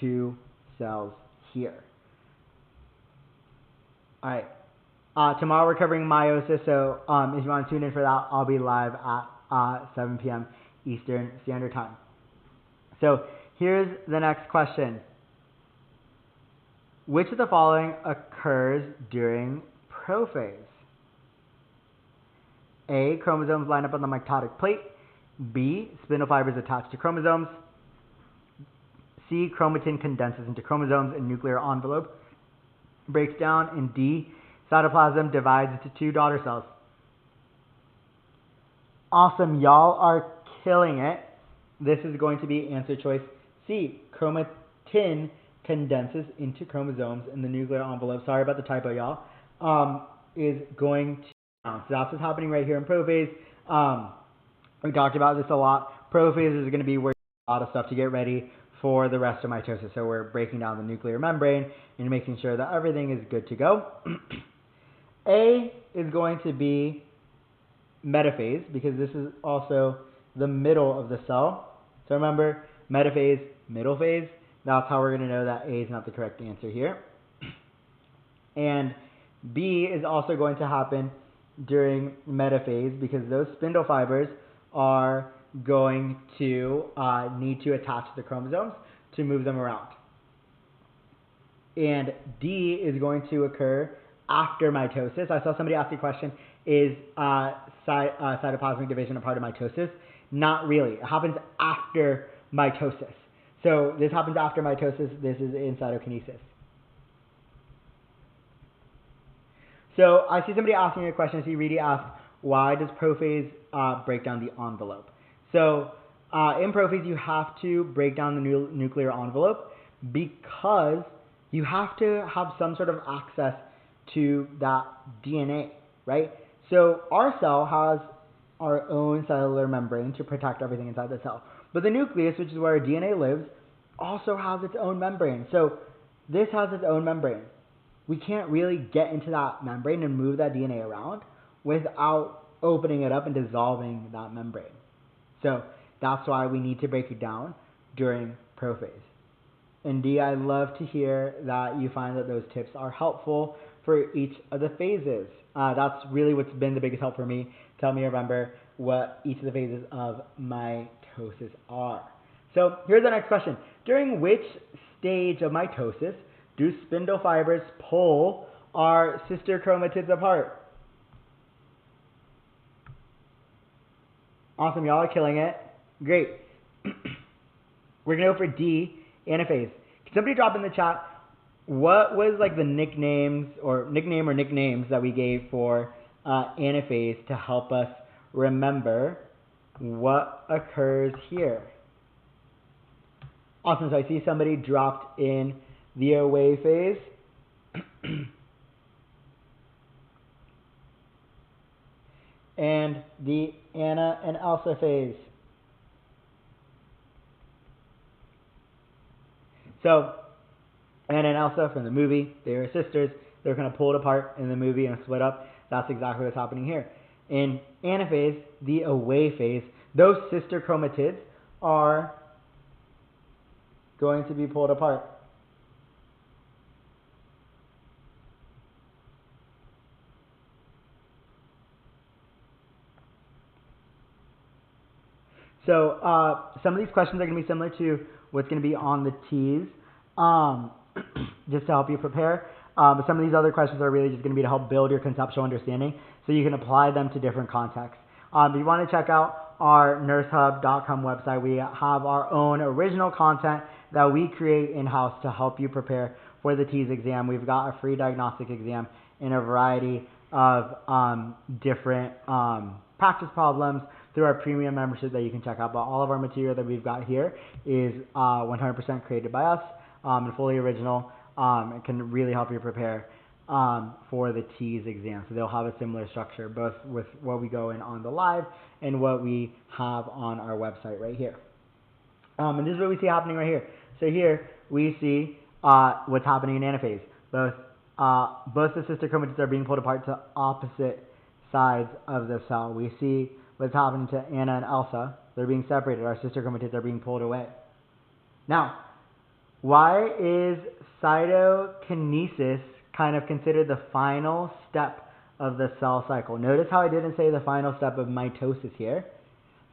2 cells here. Alright, tomorrow we're covering meiosis, so if you want to tune in for that, I'll be live at 7 p.m. Eastern Standard Time. So here's the next question. Which of the following occurs during prophase? A. Chromosomes line up on the mitotic plate. B. Spindle fibers attached to chromosomes. C. Chromatin condenses into chromosomes and nuclear envelope breaks down. And D. Cytoplasm divides into 2 daughter cells. Awesome, y'all are killing it. This is going to be answer choice C. Chromatin condenses into chromosomes in the nuclear envelope. Sorry about the typo, y'all. Is going to so that's what's happening right here in prophase. We talked about this a lot. Prophase is going to be where a lot of stuff to get ready for the rest of mitosis. So we're breaking down the nuclear membrane and making sure that everything is good to go. A is going to be metaphase because this is also the middle of the cell. So remember, metaphase, middle phase. That's how we're going to know that A is not the correct answer here. And B is also going to happen during metaphase because those spindle fibers are going to need to attach to the chromosomes to move them around. And D is going to occur after mitosis. I saw somebody ask the question, is cytoplasmic division a part of mitosis? Not really. It happens after mitosis. So this happens after mitosis. This is in cytokinesis. So I see somebody asking a question. I see Reedy asked, why does prophase break down the envelope? So in prophase, you have to break down the nuclear envelope because you have to have some sort of access to that DNA, right? So our cell has our own cellular membrane to protect everything inside the cell. But the nucleus, which is where our DNA lives, also has its own membrane. So this has its own membrane. We can't really get into that membrane and move that DNA around without opening it up and dissolving that membrane. So that's why we need to break it down during prophase. And D, I love to hear that you find that those tips are helpful for each of the phases. That's really what's been the biggest help for me. Tell me to remember what each of the phases of mitosis are. So here's the next question. During which stage of mitosis do spindle fibers pull our sister chromatids apart? Awesome, y'all are killing it. Great. We're going to go for D, anaphase. Can somebody drop in the chat what was like the nicknames that we gave for anaphase to help us remember what occurs here? Awesome, so I see somebody dropped in the away phase. And the Anna and Elsa phase. So, Anna and Elsa from the movie, they were sisters. They were kind of pulled apart in the movie and split up. That's exactly what's happening here. In anaphase, the away phase, those sister chromatids are going to be pulled apart. So some of these questions are going to be similar to what's going to be on the TEAS, just to help you prepare. But some of these other questions are really just going to be to help build your conceptual understanding so you can apply them to different contexts. If you want to check out our nursehub.com website, we have our own original content that we create in-house to help you prepare for the TEAS exam. We've got a free diagnostic exam in a variety of different practice problems through our premium membership that you can check out. But all of our material that we've got here is 100% created by us and fully original. It can really help you prepare for the TEAS exam. So they'll have a similar structure, both with what we go in on the live and what we have on our website right here. And this is what we see happening right here. So here we see what's happening in anaphase. Both the sister chromatids are being pulled apart to opposite sides of the cell. We see what's happening to Anna and Elsa. They're being separated. Our sister chromatids are being pulled away. Now, why is cytokinesis kind of considered the final step of the cell cycle? Notice how I didn't say the final step of mitosis here.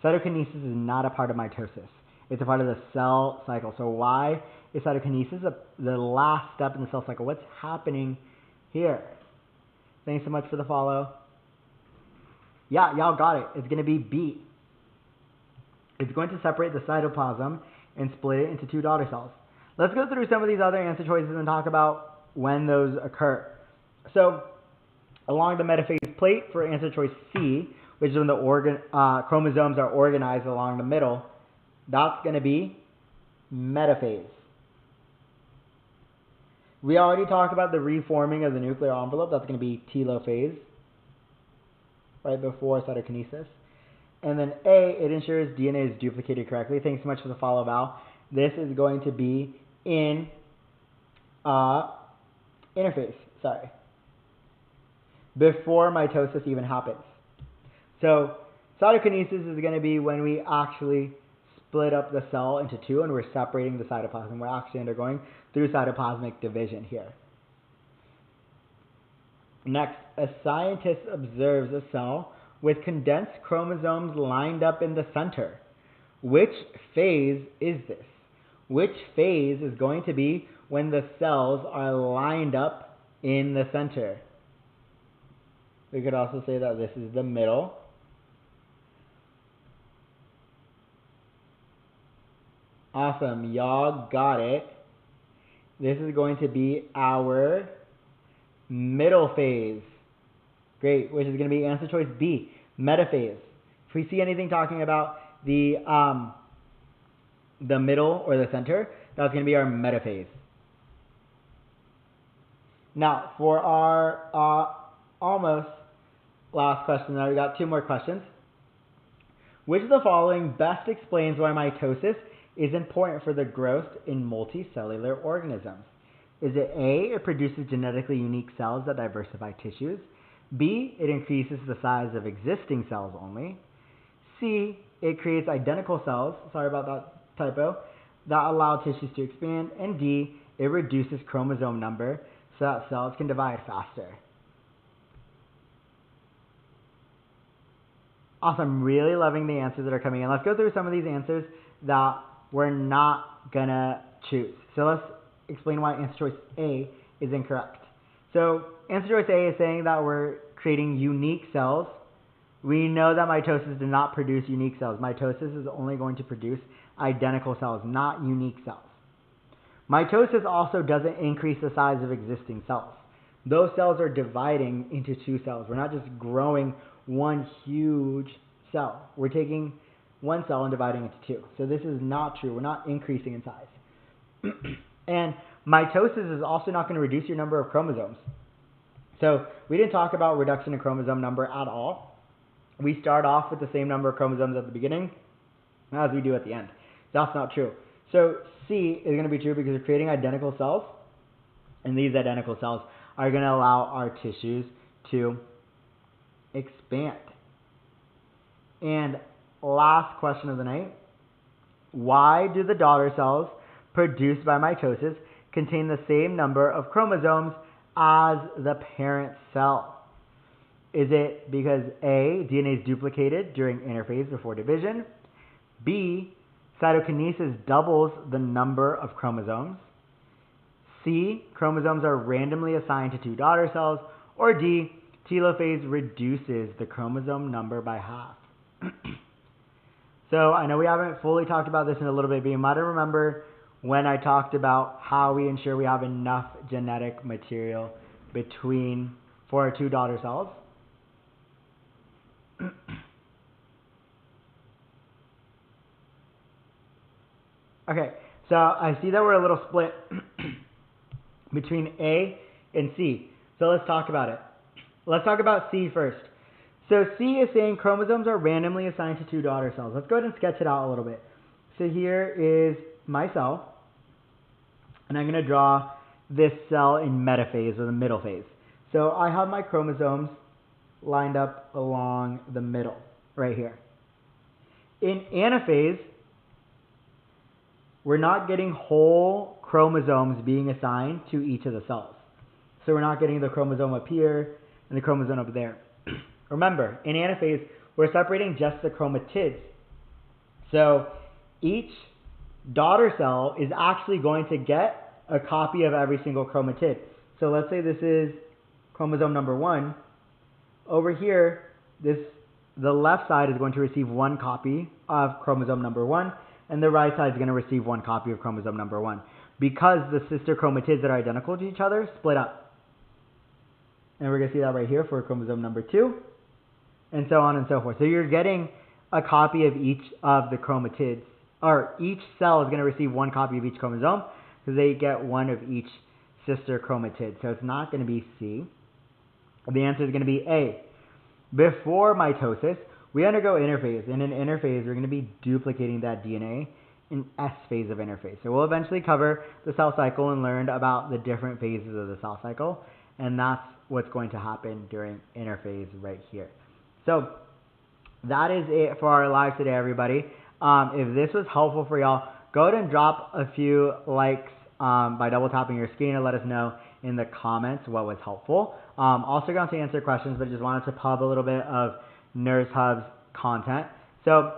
Cytokinesis is not a part of mitosis. It's a part of the cell cycle. So why is cytokinesis the last step in the cell cycle? What's happening here? Thanks so much for the follow. Yeah, y'all got it. It's going to be B. It's going to separate the cytoplasm and split it into two daughter cells. Let's go through some of these other answer choices and talk about when those occur. So, along the metaphase plate for answer choice C, which is when the chromosomes are organized along the middle, that's going to be metaphase. We already talked about the reforming of the nuclear envelope. That's going to be telophase, right before cytokinesis. And then A, it ensures DNA is duplicated correctly. Thanks so much for the follow, Val. This is going to be in interphase, before mitosis even happens. So cytokinesis is going to be when we actually split up the cell into two and we're separating the cytoplasm. We're actually undergoing through cytoplasmic division here. Next, a scientist observes a cell with condensed chromosomes lined up in the center. Which phase is this? Which phase is going to be when the cells are lined up in the center? We could also say that this is the middle. Awesome, y'all got it. This is going to be our middle phase. Great, which is going to be answer choice B, metaphase. If we see anything talking about the middle or the center, that's going to be our metaphase. Now, for our almost last question, now we got two more questions. Which of the following best explains why mitosis is important for the growth in multicellular organisms? Is it A, it produces genetically unique cells that diversify tissues? B, it increases the size of existing cells only? C, it creates identical cells, sorry about that typo, that allow tissues to expand? And D, it reduces chromosome number so that cells can divide faster. Awesome, really loving the answers that are coming in. Let's go through some of these answers that we're not gonna choose. So let's explain why answer choice A is incorrect. So answer choice A is saying that we're creating unique cells. We know that mitosis does not produce unique cells. Mitosis is only going to produce identical cells, not unique cells. Mitosis also doesn't increase the size of existing cells. Those cells are dividing into two cells. We're not just growing one huge cell. We're taking one cell and dividing into two. So this is not true. We're not increasing in size. And mitosis is also not going to reduce your number of chromosomes. So we didn't talk about reduction in chromosome number at all. We start off with the same number of chromosomes at the beginning as we do at the end. That's not true. So C is going to be true because we're creating identical cells, and these identical cells are going to allow our tissues to expand. And last question of the night, why do the daughter cells produced by mitosis contain the same number of chromosomes as the parent cell? Is it because A, DNA is duplicated during interphase before division? B, cytokinesis doubles the number of chromosomes? C, chromosomes are randomly assigned to two daughter cells? Or D, telophase reduces the chromosome number by half? So I know we haven't fully talked about this in a little bit, but you might remember when I talked about how we ensure we have enough genetic material for our two daughter cells. Okay, so I see that we're a little split between A and C. So let's talk about it. Let's talk about C first. So C is saying chromosomes are randomly assigned to two daughter cells. Let's go ahead and sketch it out a little bit. So here is my cell, and I'm going to draw this cell in metaphase, or the middle phase. So I have my chromosomes lined up along the middle, right here. In anaphase, we're not getting whole chromosomes being assigned to each of the cells. So we're not getting the chromosome up here and the chromosome up there. Remember, in anaphase, we're separating just the chromatids. So each daughter cell is actually going to get a copy of every single chromatid. So let's say this is chromosome number 1. Over here, the left side is going to receive one copy of chromosome number 1, and the right side is going to receive one copy of chromosome number 1, because the sister chromatids that are identical to each other split up. And we're going to see that right here for chromosome number 2, and so on and so forth. So you're getting a copy of each of the chromatids, or each cell is going to receive one copy of each chromosome, because they get one of each sister chromatid. So it's not going to be C. The answer is going to be A. Before mitosis, we undergo interphase. And in interphase, we're going to be duplicating that DNA in S phase of interphase. So we'll eventually cover the cell cycle and learn about the different phases of the cell cycle. And that's what's going to happen during interphase right here. So that is it for our live today, everybody. If this was helpful for y'all, go ahead and drop a few likes by double tapping your screen and let us know in the comments what was helpful. Also going to answer questions, but just wanted to pub a little bit of Nurse Hub's content. So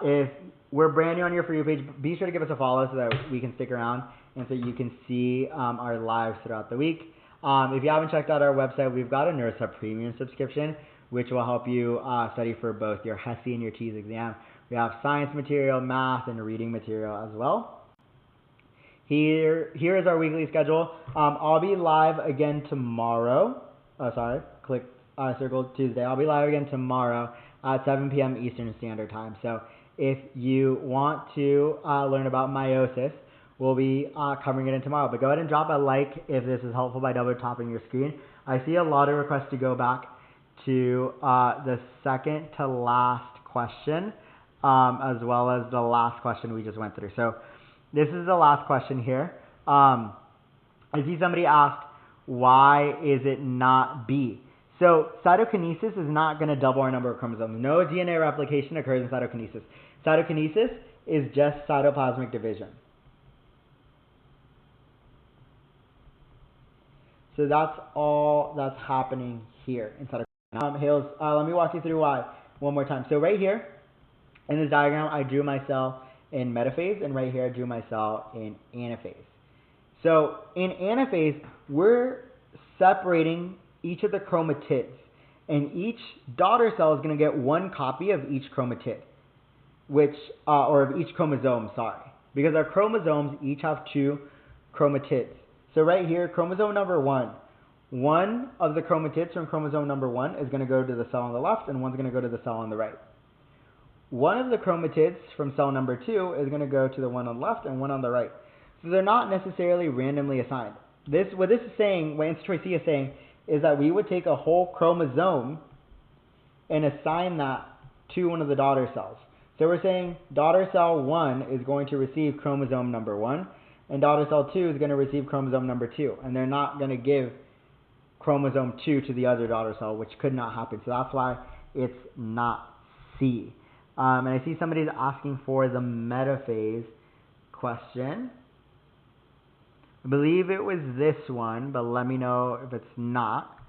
if we're brand new on your For You page, be sure to give us a follow so that we can stick around and so you can see our lives throughout the week. If you haven't checked out our website, we've got a Nurse Hub Premium subscription, which will help you study for both your HESI and your TEAS exam. We have science material, math, and reading material as well. Here is our weekly schedule. I'll be live again tomorrow. Click circle Tuesday. I'll be live again tomorrow at 7 p.m. Eastern Standard Time. So if you want to learn about meiosis, we'll be covering it in tomorrow. But go ahead and drop a like if this is helpful by double tapping your screen. I see a lot of requests to go back to the second to last question, as well as the last question we just went through. So this is the last question here. I see somebody asked, why is it not B? So cytokinesis is not going to double our number of chromosomes. No DNA replication occurs in cytokinesis. Cytokinesis is just cytoplasmic division. So that's all that's happening here in cytokinesis. Hales, let me walk you through why one more time. So right here in this diagram, I drew my cell in metaphase, and right here I drew my cell in anaphase. So in anaphase, we're separating each of the chromatids, and each daughter cell is going to get one copy of each chromatid, or of each chromosome, because our chromosomes each have two chromatids. So right here, chromosome number 1, one of the chromatids from chromosome number 1 is going to go to the cell on the left, and one's going to go to the cell on the right. One of the chromatids from cell number 2 is going to go to the one on the left and one on the right. So they're not necessarily randomly assigned. What this is saying, what Answer Choice C is saying, is that we would take a whole chromosome and assign that to one of the daughter cells. So we're saying daughter cell 1 is going to receive chromosome number 1, and daughter cell 2 is going to receive chromosome number 2. And they're not going to give chromosome 2 to the other daughter cell, which could not happen. So that's why it's not C. And I see somebody's asking for the metaphase question. I believe it was this one, but let me know if it's not.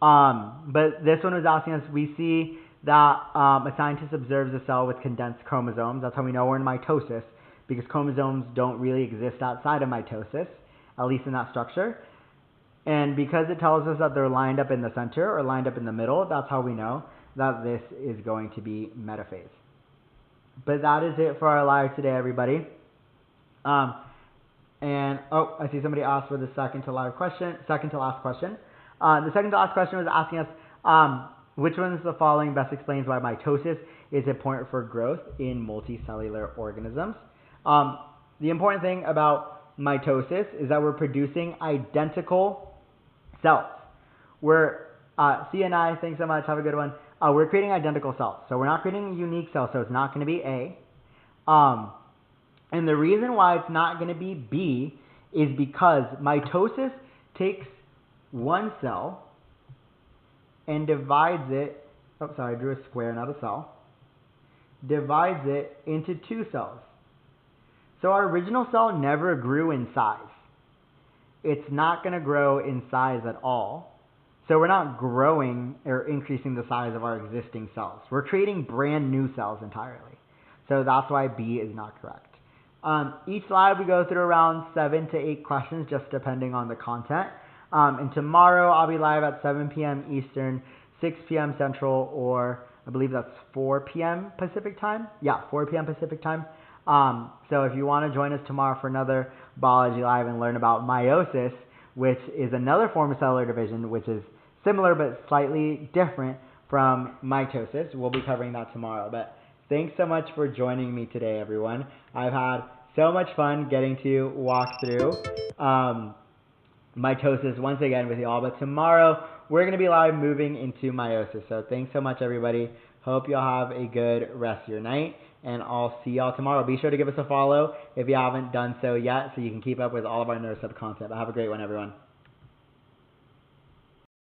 But this one was asking us, we see that a scientist observes a cell with condensed chromosomes. That's how we know we're in mitosis, because chromosomes don't really exist outside of mitosis, at least in that structure. And because it tells us that they're lined up in the center or lined up in the middle, that's how we know that this is going to be metaphase. But that is it for our live today, everybody. I see somebody asked for the second to last question. The second to last question was asking us, which one of the following best explains why mitosis is important for growth in multicellular organisms? The important thing about mitosis is that we're producing identical cells. CNI, thanks so much, have a good one. We're creating identical cells. So we're not creating a unique cell, so it's not going to be A. And the reason why it's not going to be B is because mitosis takes one cell and divides it, oh sorry, I drew a square, not a cell, divides it into 2 cells. So our original cell never grew in size. It's not going to grow in size at all. So we're not growing or increasing the size of our existing cells. We're creating brand new cells entirely. So that's why B is not correct. Each slide we go through around 7 to 8 questions, just depending on the content. And tomorrow I'll be live at 7 p.m. Eastern, 6 p.m. Central, or I believe that's 4 p.m. Pacific time. Yeah, 4 p.m. Pacific time. So if you want to join us tomorrow for another Biology Live and learn about meiosis, which is another form of cellular division, which is similar but slightly different from mitosis, we'll be covering that tomorrow. But thanks so much for joining me today, everyone. I've had so much fun getting to walk through mitosis once again with you all. But tomorrow we're going to be live moving into meiosis. So thanks so much, everybody. Hope you'll have a good rest of your night, and I'll see y'all tomorrow. Be sure to give us a follow if you haven't done so yet, so you can keep up with all of our NeuroSub content. But have a great one, everyone.